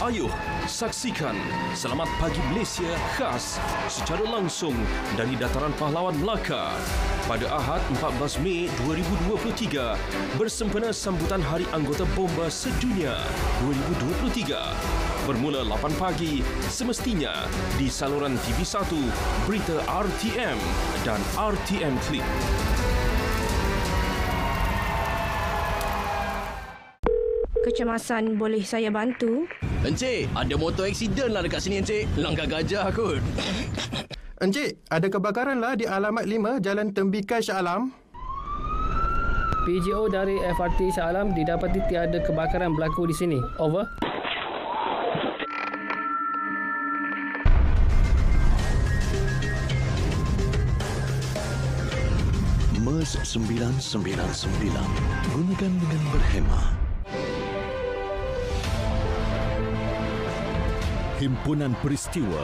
Ayuh, saksikan Selamat Pagi Malaysia khas secara langsung dari Dataran Pahlawan Melaka pada Ahad 14 Mei 2023 bersempena sambutan Hari Anggota Bomba Sedunia 2023 bermula 8 pagi semestinya di saluran TV1 Berita RTM dan RTM Click. Kecemasan boleh saya bantu? Encik, ada motor aksiden lah dekat sini, Encik. Langgar gajah kot. Encik, ada kebakaran lah di alamat 5 Jalan Tembikai Shah Alam. PGO dari FRT Shah Alam didapati tiada kebakaran berlaku di sini. Over. MERS 999. Gunakan dengan berhemah. Himpunan peristiwa,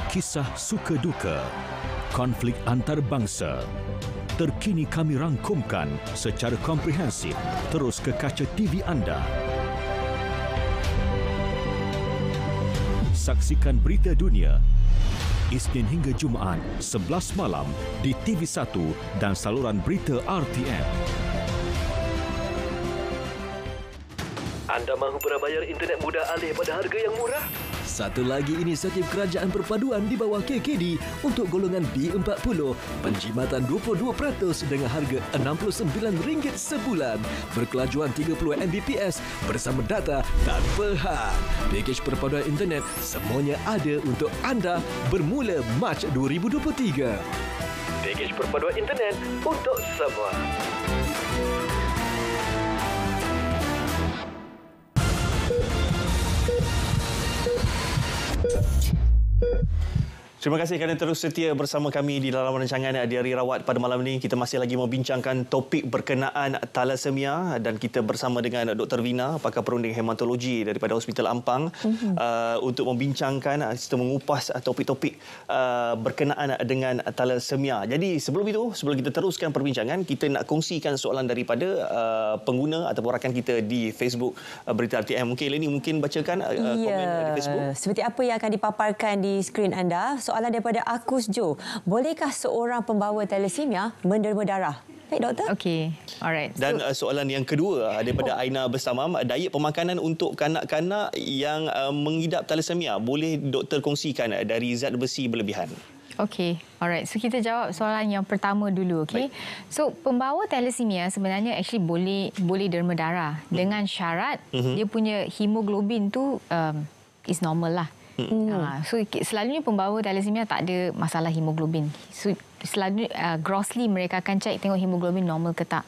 kisah suka duka, konflik antarabangsa. Terkini kami rangkumkan secara komprehensif terus ke kaca TV anda. Saksikan Berita Dunia Isnin hingga Jumaat 11 malam di TV1 dan saluran berita RTM. Anda mahu berbayar internet mudah alih pada harga yang murah? Satu lagi inisiatif kerajaan perpaduan di bawah KKD untuk golongan B40, penjimatan 22% dengan harga RM69 sebulan. Berkelajuan 30 Mbps bersama data tanpa had. Pakej perpaduan internet semuanya ada untuk anda bermula Mac 2023. Pakej perpaduan internet untuk semua. Terima kasih kerana terus setia bersama kami di dalam rancangan di Hari Rawat pada malam ini. Kita masih lagi membincangkan topik berkenaan thalassemia dan kita bersama dengan Dr. Vina, pakar perunding hematologi daripada Hospital Ampang untuk membincangkan serta mengupas topik-topik berkenaan dengan thalassemia. Jadi sebelum kita teruskan perbincangan, kita nak kongsikan soalan daripada pengguna ataupun rakan kita di Facebook Berita RTM. Mungkin Eleni bacakan komen di Facebook. Seperti apa yang akan dipaparkan di skrin anda. Soalan daripada Akus Jo. Bolehkah seorang pembawa thalassemia menderma darah? Baik, doktor. Okey. Alright. Dan soalan yang kedua daripada Aina Bersamam, diet pemakanan untuk kanak-kanak yang mengidap thalassemia, boleh doktor kongsikan dari zat besi berlebihan? Okey, alright. So kita jawab soalan yang pertama dulu, okey. So pembawa thalassemia sebenarnya actually boleh derma darah dengan syarat dia punya hemoglobin tu is normal lah. So selalunya pembawa thalassemia tak ada masalah hemoglobin. So selalunya grossly mereka akan cek tengok hemoglobin normal ke tak.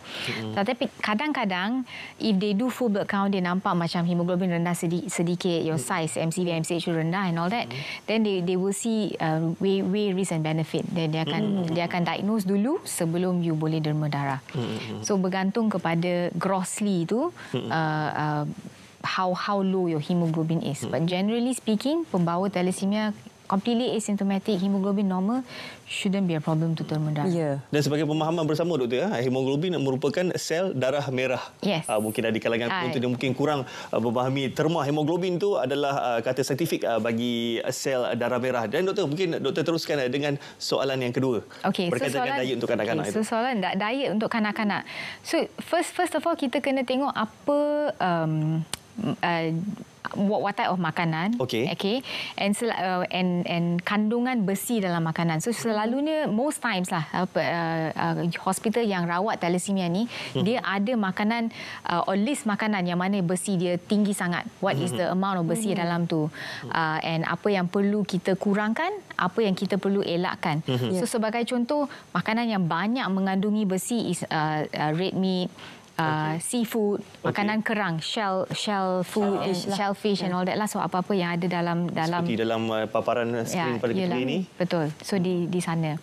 Tetapi kadang-kadang if they do full blood count, dia nampak macam hemoglobin rendah sedikit, your size MCV, MCH rendah and all that, then they will see weigh risk and benefit. Then dia akan diagnose dulu sebelum you boleh derma darah. So bergantung kepada grossly tu how low your hemoglobin is. But generally speaking, pembawa thalassemia completely asymptomatic, hemoglobin normal, shouldn't be a problem to derma darah. Yeah. Dan sebagai pemahaman bersama doktor, hemoglobin merupakan sel darah merah. Yes. Mungkin ada di kalangan penonton yang mungkin kurang memahami terma hemoglobin tu adalah kata saintifik bagi sel darah merah. Dan doktor, mungkin doktor teruskan dengan soalan yang kedua. Okay, berkaitan dengan diet untuk kanak-kanak. So soalan diet untuk kanak-kanak. So first of all kita kena tengok apa what type of makanan, okay, and kandungan besi dalam makanan. So selalunya most times lah hospital yang rawat thalassemia ni dia ada makanan or list makanan yang mana besi dia tinggi sangat. What is the amount of besi dalam tu, and apa yang perlu kita kurangkan, apa yang kita perlu elakkan. So sebagai contoh, makanan yang banyak mengandungi besi is red meat, seafood, makanan kerang, shell food, shellfish and all that lah. So apa-apa yang ada dalam seperti dalam paparan skrin pada ketika ini. Betul. So di sana.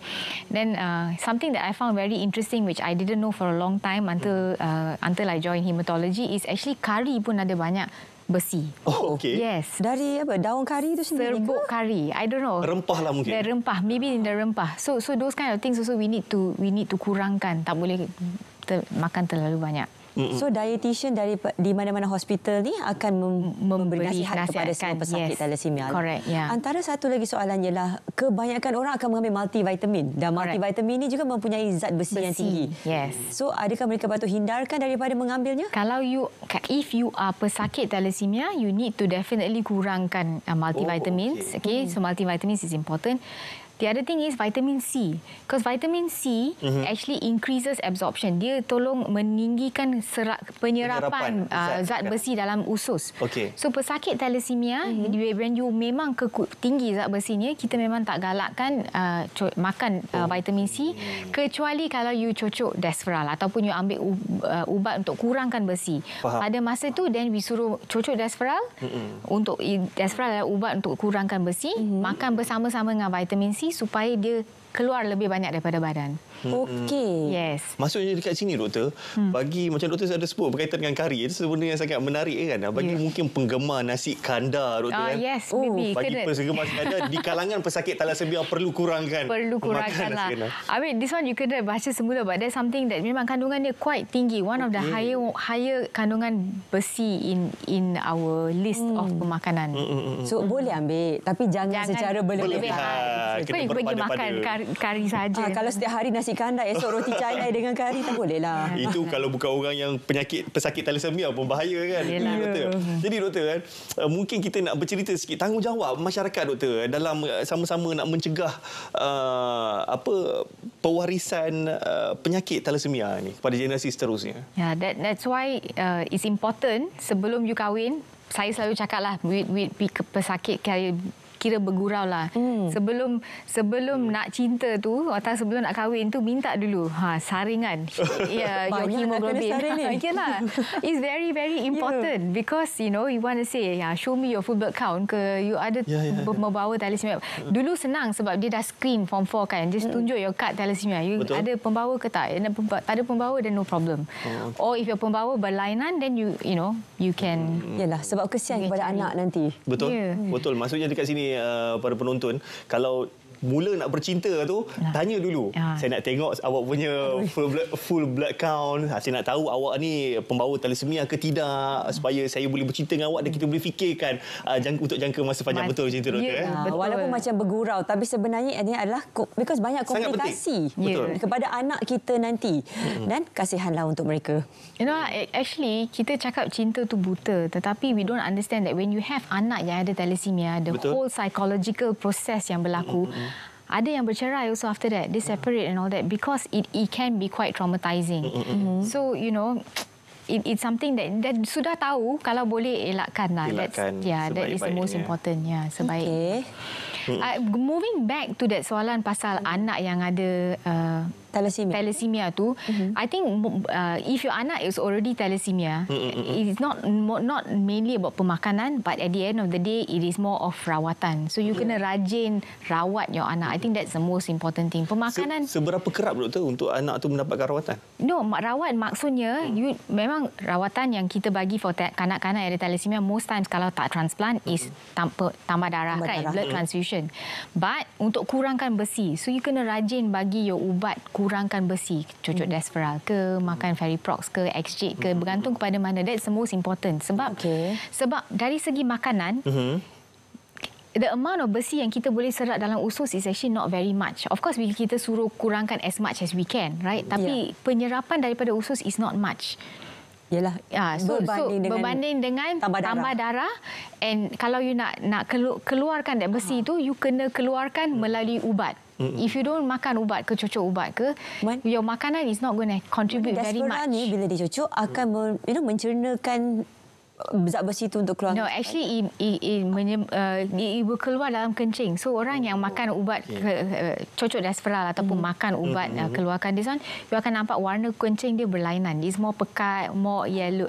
Then something that I found very interesting which I didn't know for a long time until I joined hematology is actually kari pun ada banyak besi. Oh, okey. Yes. Dari apa? Daun kari itu sendiri. Serbuk kari. I don't know. Rempah lah mungkin. The rempah. Maybe in the rempah. So those kind of things also we need to kurangkan. Tak boleh makan terlalu banyak. So dietitian di mana-mana hospital ni akan memberi nasihat kepada semua pesakit thalassemia. Correct, yeah. Antara satu lagi soalan ialah kebanyakan orang akan mengambil multivitamin dan multivitamin ini juga mempunyai zat besi yang tinggi. Yes. So adakah mereka patut hindarkan daripada mengambilnya? Kalau if you are pesakit thalassemia, you need to definitely kurangkan multivitamins. Okay, so multivitamins is important. The other thing is vitamin C. Because vitamin C actually increases absorption. Dia tolong meninggikan penyerapan zat besi dalam usus. Okay. So pesakit thalassemia, when you memang tinggi zat besinya, kita memang tak galakkan makan vitamin C, kecuali kalau you cocok Desferal ataupun you ambil ubat untuk kurangkan besi. Faham. Pada masa tu, then we suruh cocok Desferal. Untuk Desferal adalah ubat untuk kurangkan besi. Makan bersama-sama dengan vitamin C supaya dia keluar lebih banyak daripada badan. Okey. Yes. Maksudnya dekat sini doktor, bagi macam doktor ada sebut berkaitan dengan kari, itu sebenarnya yang sangat menarik kan. Bagi mungkin penggemar nasi kandar doktor kan. Yes, maybe. Bagi penggemar nasi kandar di kalangan pesakit thalassemia perlu kurangkan. Lah. I mean this one you kena baca semula, but there's something that memang kandungan dia quite tinggi. One of the higher kandungan besi in our list of pemakanan. So boleh ambil tapi jangan secara berlebihan. Kena pergi makan kari saja. Kalau setiap hari nasi kandar, esok roti canai dengan kari, tak boleh lah. Itu kalau bukan orang yang pesakit thalassemia pun bahaya kan. Doktor. Jadi doktor kan, mungkin kita nak bercerita sikit tanggungjawab masyarakat doktor dalam sama-sama nak mencegah pewarisan penyakit thalassemia ni kepada generasi seterusnya. Yeah, that's why it's important sebelum you kahwin. Saya selalu cakap lah, with pesakit kira bergurau lah. Sebelum nak cinta tu atau sebelum nak kahwin tu, minta dulu saringan your hemoglobin. Yalah, it's very very important because you want to say show me your full blood count ke you ada membawa thalassemia. Dulu senang sebab dia dah screen form 4 kan, just tunjuk your card thalassemia, you ada pembawa ke tak. Tak ada pembawa, then no problem. Or if your pembawa berlainan, then you can. Yalah, sebab kesian kepada anak nanti. Betul. Betul. Maksudnya dekat sini para penonton, kalau mula nak bercinta tu, tanya dulu. Saya nak tengok awak punya full blood count. Saya nak tahu awak ni pembawa thalassemia ke tidak, supaya saya boleh bercinta dengan awak dan kita boleh fikirkan untuk jangka masa panjang. Betul macam tu, doktor? Betul. Walaupun macam bergurau, tapi sebenarnya ini adalah because banyak komplikasi kepada anak kita nanti. Dan kasihanlah untuk mereka. You know, actually kita cakap cinta tu buta, tetapi we don't understand that when you have anak yang ada thalassemia, the whole psychological process yang berlaku, ada yang bercerai also after that. They separate and all that because it can be quite traumatizing. So, you know, it's something that sudah tahu, kalau boleh elakkan lah. That is the most important. Sebaik. Moving back to that soalan pasal anak yang ada thalassemia tu, I think if your anak is already thalassemia, it is not mainly about pemakanan, but at the end of the day, it is more of rawatan. So you kena rajin rawat your anak. I think that's the most important thing. Pemakanan. Seberapa kerap, doktor, untuk anak tu mendapatkan rawatan? No, rawat maksudnya memang rawatan yang kita bagi for kanak-kanak yang ada thalassemia, most times kalau tak transplant is tambah darah, kan, blood transfusion. But untuk kurangkan besi, so you kena rajin bagi your ubat kurangkan besi, cucuk Desferal ke, makan Feriprox ke, Xjade ke, bergantung kepada mana. That's the most important. Sebab dari segi makanan, the amount of besi yang kita boleh serap dalam usus is actually not very much. Of course, kita suruh kurangkan as much as we can, right? Tapi penyerapan daripada usus is not much. Yalah, berbanding dengan tambah darah. And kalau you nak keluarkan that besi tu, you kena keluarkan melalui ubat. If you don't makan ubat ke, cucuk ubat ke, your makanan is not going to contribute very much. Desferal ni bila dicucuk akan mencernakan zat besi itu untuk keluar. No, actually it will keluar dalam kencing. So orang yang makan ubat cucuk Desferal ataupun makan ubat keluarkan this one, you akan nampak warna kencing dia berlainan. It's more pekat, more yellow.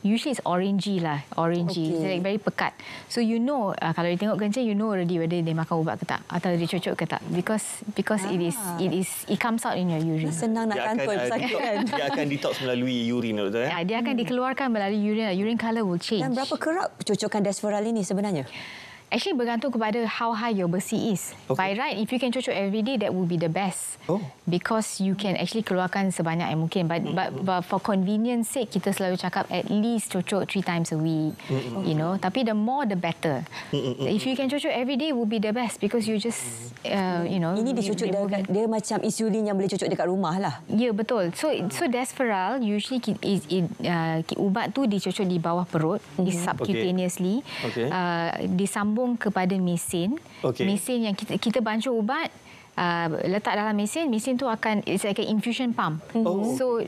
Usually it's orangey lah, It's like very pekat. So you know, kalau dia tengok kencing, you know already whether dia makan ubat ke tak, atau dia cucuk ke tak, because it comes out in your urine. Senang nak kantul pesakit. Dia akan detox melalui urine, doktor. Dia akan dikeluarkan melalui urine. Urine colour will change. Dan berapa kerap cucukan Desferal ini sebenarnya? Actually bergantung kepada how high your besi is. By right, if you can cucuk every day, that would be the best. Because you can actually keluarkan sebanyak yang mungkin. But for convenience sake, kita selalu cakap at least cucuk 3 times a week. You know, tapi the more the better. If you can cucuk every day, would be the best because you just you know. Ini dicucuk dia macam insulin yang boleh cucuk dekat rumah lah. Ya, betul. So Desferal usually ubat tu dicucuk di bawah perut, subcutaneously, disambung kepada mesin. Mesin yang kita bancuh ubat, letak dalam mesin tu akan, it's like an infusion pump.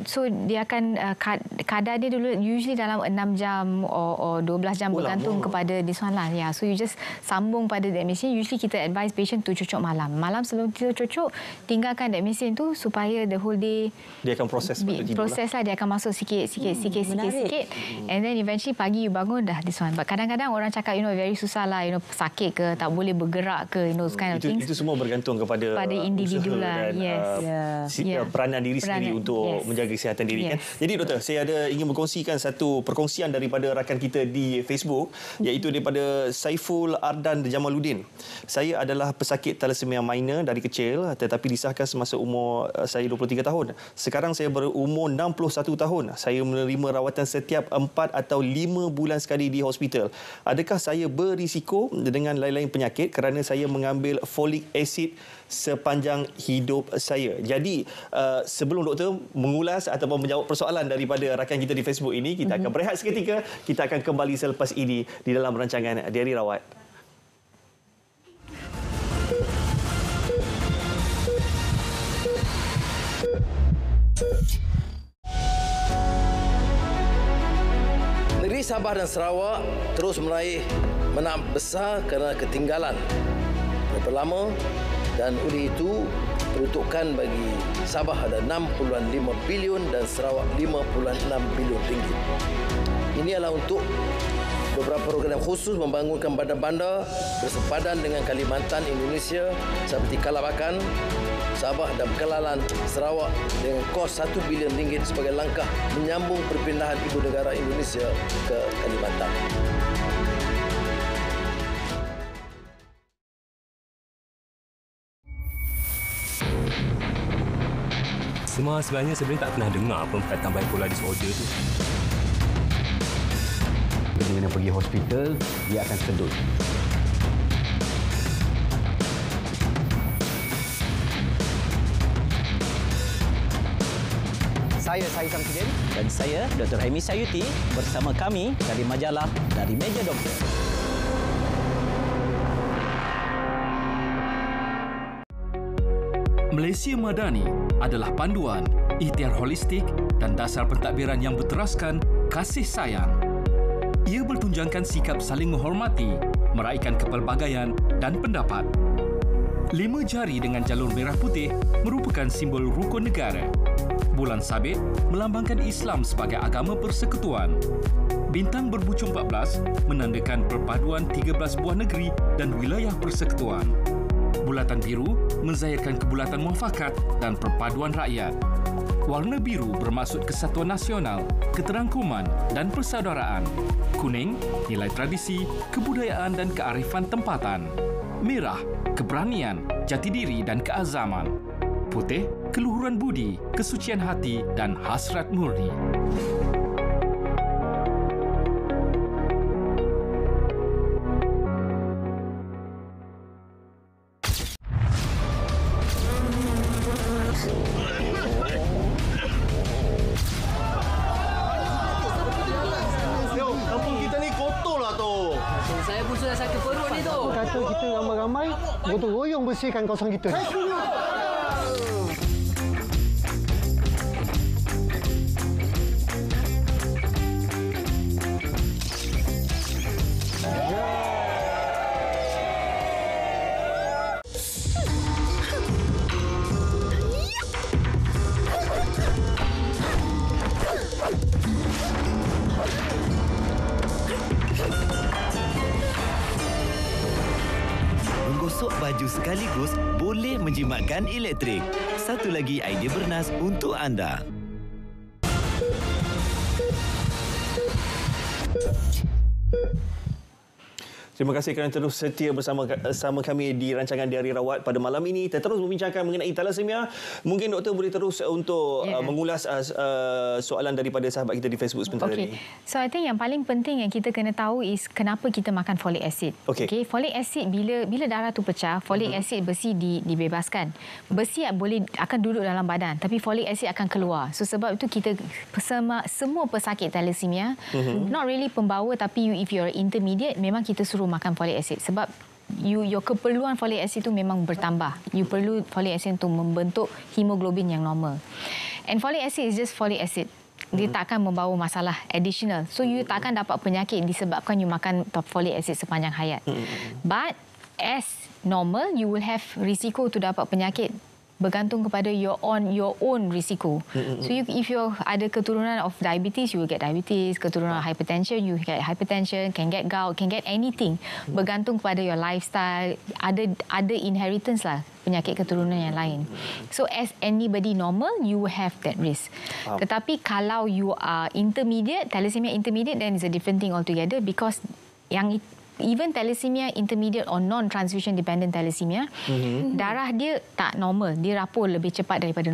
So dia akan kadar dia dulu usually dalam 6 jam or 12 jam bergantung kepada this one lah. So you just sambung pada that mesin. Usually kita advise patient to cucuk malam sebelum kita cucuk, tinggalkan that mesin tu supaya the whole day dia akan proses lah, dia akan masuk sikit. And then eventually pagi you bangun dah this one. But kadang-kadang orang cakap, very susah lah, sakit ke, tak boleh bergerak ke, those kind of things. Itu semua bergantung kepada individu lah. Peranan diri sendiri untuk menjaga kesihatan diri. Kan? Jadi doktor, saya ingin berkongsikan satu perkongsian daripada rakan kita di Facebook, iaitu daripada Saiful Ardan Jamaluddin. Saya adalah pesakit thalassemia minor dari kecil, tetapi disahkan semasa umur saya 23 tahun. Sekarang saya berumur 61 tahun. Saya menerima rawatan setiap 4 atau 5 bulan sekali di hospital. Adakah saya berisiko dengan lain-lain penyakit kerana saya mengambil folic acid sepanjang hidup saya? Jadi sebelum doktor mengulas ataupun menjawab persoalan daripada rakan kita di Facebook ini, kita akan berehat seketika. Kita akan kembali selepas ini di dalam rancangan Diari Rawat. Negeri Sabah dan Sarawak terus meraih menang besar kerana ketinggalan berapa lama, dan oleh itu peruntukan bagi Sabah ada 6.5 bilion dan Sarawak 5.6 bilion ringgit. Ini adalah untuk beberapa program khusus membangunkan bandar-bandar bersepadan dengan Kalimantan Indonesia seperti Kalabakan, Sabah dan Kelalan Sarawak dengan kos 1 bilion ringgit sebagai langkah menyambung perpindahan ibu negara Indonesia ke Kalimantan. Fatimah sebenarnya tak pernah dengar pun perkataan bipolar disorder tu. Dia kena pergi hospital, dia akan sedut. Saya Syahid Samsudin dan saya Dr. Haimi Sayuti bersama kami dari majalah Dari Meja Doktor. Malaysia Madani adalah panduan, ikhtiar holistik dan dasar pentadbiran yang berteraskan kasih sayang. Ia bertunjangkan sikap saling menghormati, meraihkan kepelbagaian dan pendapat. 5 jari dengan jalur merah putih merupakan simbol rukun negara. Bulan sabit melambangkan Islam sebagai agama persekutuan. Bintang berbucu 14 menandakan perpaduan 13 buah negeri dan wilayah persekutuan. Bulatan biru menzahirkan kebulatan muafakat dan perpaduan rakyat. Warna biru bermaksud kesatuan nasional, keterangkuman dan persaudaraan. Kuning, nilai tradisi, kebudayaan dan kearifan tempatan. Merah, keberanian, jati diri dan keazaman. Putih, keluhuran budi, kesucian hati dan hasrat murni. Kita ramai-ramai gotong royong bersihkan kawasan kita. Menggosok baju sekaligus boleh menjimatkan elektrik. Satu lagi idea bernas untuk anda. Terima kasih kerana terus setia bersama kami di rancangan Diari Rawat pada malam ini. Kita terus membincangkan mengenai thalassemia. Mungkin doktor boleh terus untuk mengulas soalan daripada sahabat kita di Facebook sebentar tadi. So I think yang paling penting yang kita kena tahu is kenapa kita makan folic acid. Okay, folic acid bila darah tu pecah, folic acid besi dibebaskan. Besi akan duduk dalam badan tapi folic acid akan keluar. So sebab itu kita semua pesakit thalassemia not really pembawa tapi if you're intermediate memang kita suruh makan folic acid sebab your keperluan folic acid tu memang bertambah. You perlu folic acid untuk membentuk hemoglobin yang normal. And folic acid is just folic acid. Dia tak akan membawa masalah additional. So you tak akan dapat penyakit disebabkan you makan folic acid sepanjang hayat. But as normal you will have risiko to dapat penyakit bergantung kepada your own risiko. So if you ada keturunan of diabetes, you will get diabetes. Keturunan hypertension, you get hypertension. Can get gout, can get anything. Bergantung kepada your lifestyle. Ada inheritance lah penyakit keturunan yang lain. So as anybody normal, you will have that risk. Tetapi kalau you are intermediate, thalassemia intermediate, then it's a different thing altogether because even thalassemia intermediate or non-transfusion dependent thalassemia, darah dia tak normal. Dia rapor lebih cepat daripada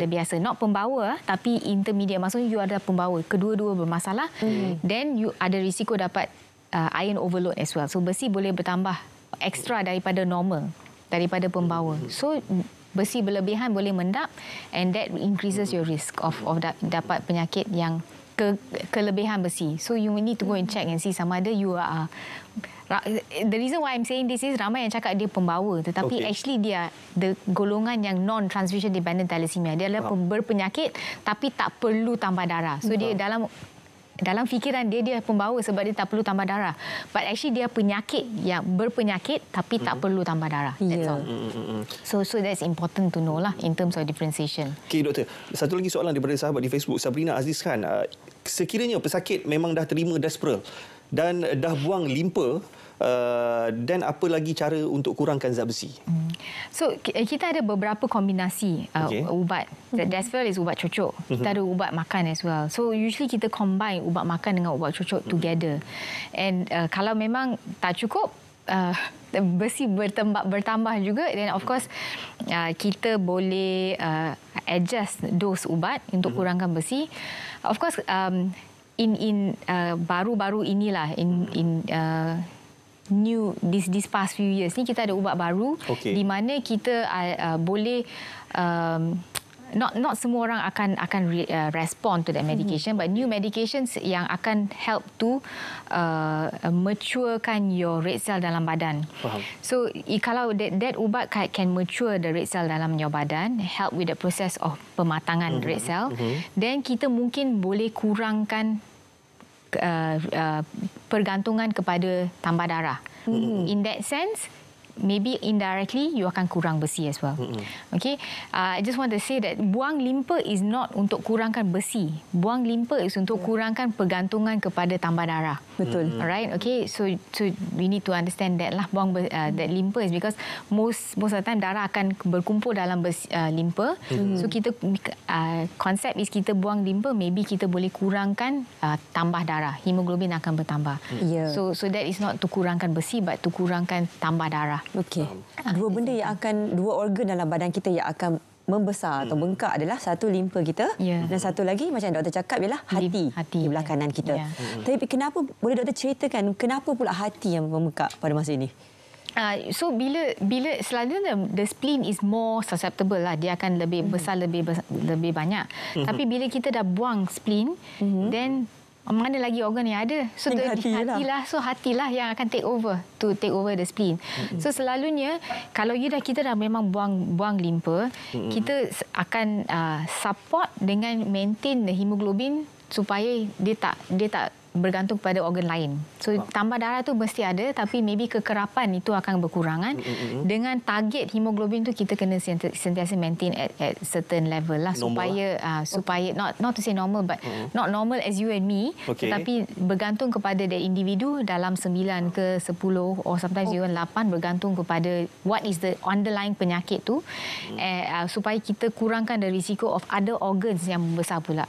biasa. Not pembawa tapi intermediate. Maksudnya you ada pembawa. Kedua-dua bermasalah. Then you ada risiko dapat iron overload as well. So besi boleh bertambah extra daripada normal, daripada pembawa. So besi berlebihan boleh mendap and that increases your risk of dapat penyakit yang kelebihan besi. So you need to go and check and see sama ada you are. The reason why I'm saying this is ramai yang cakap dia pembawa tetapi actually dia golongan yang non-transfusion dependent thalassemia. Dia adalah berpenyakit tapi tak perlu tambah darah. So dia dalam fikiran dia pembawa sebab dia tak perlu tambah darah. But actually dia penyakit yang berpenyakit tapi tak perlu tambah darah. That's all. So that's important to know lah in terms of differentiation. Okey doktor, satu lagi soalan daripada sahabat di Facebook Sabrina Aziz Khan. Sekiranya pesakit memang dah terima Desperil dan dah buang limpa, dan apa lagi cara untuk kurangkan zat besi? So kita ada beberapa kombinasi ubat. Desperil is ubat cucuk. Kita ada ubat makan as well. So usually kita combine ubat makan dengan ubat cucuk together. And kalau memang tak cukup, besi bertambah juga, then of course kita boleh adjust dos ubat untuk kurangkan besi. Of course baru-baru inilah new this past few years ni kita ada ubat baru di mana kita boleh not semua orang akan respond to that medication, but new medications yang akan help to maturekan your red cell dalam badan. Faham. So kalau that ubat can mature the red cell dalam your badan, help with the process of pematangan red cell, then kita mungkin boleh kurangkan pergantungan kepada tambah darah. In that sense, maybe indirectly you akan kurang besi as well. Okay, I just want to say that buang limpa is not untuk kurangkan besi. Buang limpa is untuk kurangkan pergantungan kepada tambah darah. Betul. Alright, okay. So we need to understand that lah. Buang that limpa is because most of the time darah akan berkumpul dalam limpa. So kita konsep is kita buang limpa, maybe kita boleh kurangkan tambah darah. Hemoglobin akan bertambah. So that is not to kurangkan besi, but to kurangkan tambah darah. Okey. Dua organ dalam badan kita yang akan membesar atau bengkak adalah satu limpa kita dan satu lagi macam doktor cakap ialah hati di belah kanan kita. Tapi kenapa, boleh doktor ceritakan kenapa pula hati yang membengkak pada masa ini? So bila selalunya the spleen is more susceptible lah, dia akan lebih besar, lebih banyak. Tapi bila kita dah buang spleen, then mana lagi organ yang ada? So hatilah yang akan take over the spleen. So selalunya kalau kita dah memang buang limpa, kita akan support dengan maintain the hemoglobin supaya dia tak bergantung pada organ lain. So tambah darah tu mesti ada, tapi maybe kekerapan itu akan berkurangan. Dengan target hemoglobin tu kita kena sentiasa maintain at certain level lah, supaya not to say normal, but not normal as you and me, tetapi bergantung kepada the individu dalam 9 ke 10 or sometimes even 8, bergantung kepada what is the underlying penyakit tu, supaya kita kurangkan the risiko of other organs yang membesar pula.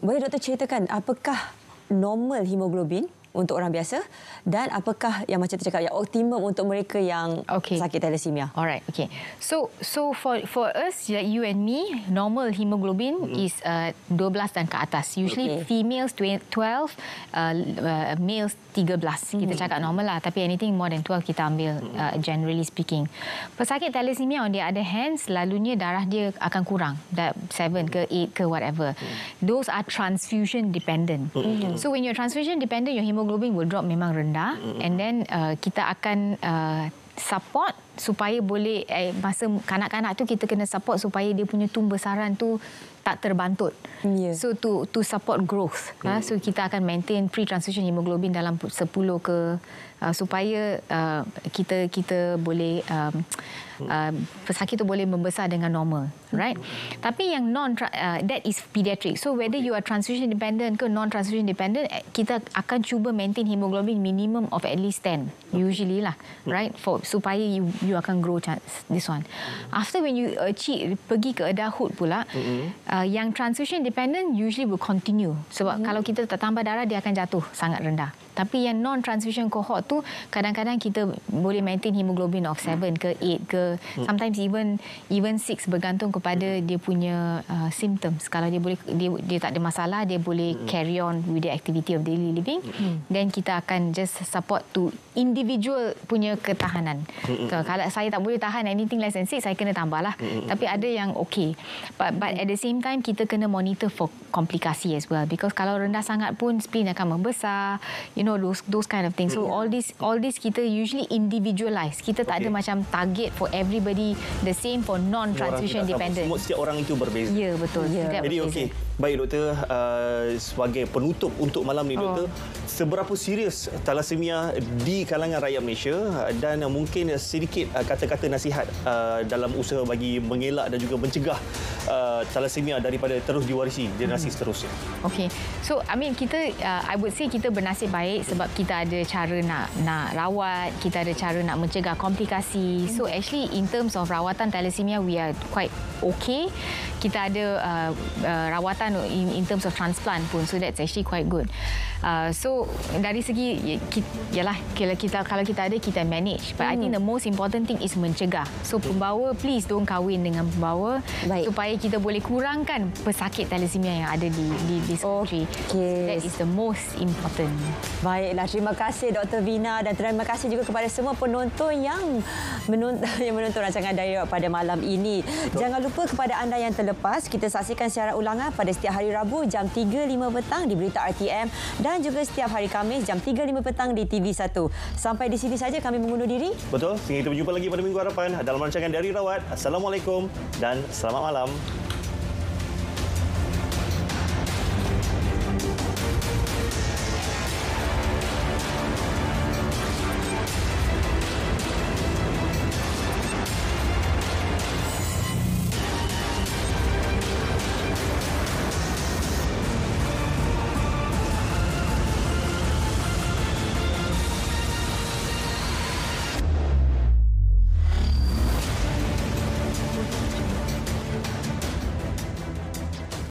Boleh doktor ceritakan apakah normal hemoglobin untuk orang biasa dan apakah yang macam tercakap yang optimum untuk mereka yang sakit thalassemia? Alright, okay. So for us, you and me, normal hemoglobin is 12 dan ke atas. Usually females 12, males 13. Kita cakap normal lah, tapi anything more than 12 kita ambil generally speaking. Pesakit thalassemia on the other hand, selalunya darah dia akan kurang, 7 ke 8 ke whatever. Those are transfusion dependent. So when you're transfusion dependent, your hemoglobin will drop memang rendah, and then kita akan support supaya boleh masa kanak-kanak tu kita kena support supaya dia punya tumbesaran tu tak terbantut. So to support growth. So kita akan maintain pre-transfusion hemoglobin dalam 10 ke supaya kita boleh pesakit tu boleh membesar dengan normal, right? Tapi yang that is pediatric. So whether you are transfusion dependent ke non transfusion dependent, kita akan cuba maintain hemoglobin minimum of at least 10 usually lah, right? Supaya you akan grow this one. After when you pergi ke adulthood pula, yang transfusion dependent usually will continue. Sebab kalau kita tak tambah darah, dia akan jatuh sangat rendah. Tapi yang non-transfusion cohort tu, kadang-kadang kita boleh maintain hemoglobin of 7 ke 8 ke, sometimes even 6, bergantung kepada dia punya symptoms. Kalau dia tak ada masalah, dia boleh carry on with the activity of daily living, then kita akan just support to individual punya ketahanan. So, kalau saya tak boleh tahan anything less than 6, saya kena tambah lah. Tapi ada yang okay. But at the same time, kita kena monitor for komplikasi as well. Because kalau rendah sangat pun, spleen akan membesar, those kind of things. So all this kita usually individualize. Kita tak ada macam target for everybody the same for non-transfusion dependent. Setiap orang itu berbeza. Ya, betul. Jadi okey. Baik doktor, sebagai penutup untuk malam ni doktor, seberapa serius thalassemia di kalangan rakyat Malaysia dan mungkin sedikit kata-kata nasihat dalam usaha bagi mengelak dan juga mencegah thalassemia daripada terus diwarisi generasi seterusnya. Okey. So I mean I would say kita bernasib baik sebab kita ada cara nak rawat, kita ada cara nak mencegah komplikasi. So actually in terms of rawatan thalassemia, we are quite okey, kita ada rawatan in terms of transplant pun. So that's actually quite good. So dari segi kalau kita ada, kita manage. But I think the most important thing is mencegah. So pembawa, please don't kahwin dengan pembawa. Baik. Supaya kita boleh kurangkan pesakit thalassemia yang ada di this country. That is the most important. Baiklah, terima kasih Dr. Vina dan terima kasih juga kepada semua penonton yang menonton rancangan Diary Rawat pada malam ini. Jangan lupa kepada anda yang terlepas, kita saksikan siaran ulangan pada setiap hari Rabu jam 3.05 petang di Berita RTM dan juga setiap hari Khamis jam 3.05 petang di TV1. Sampai di sini saja kami mengundur diri. Betul. Sehingga kita berjumpa lagi pada minggu hadapan dalam rancangan Diary Rawat. Assalamualaikum dan selamat malam.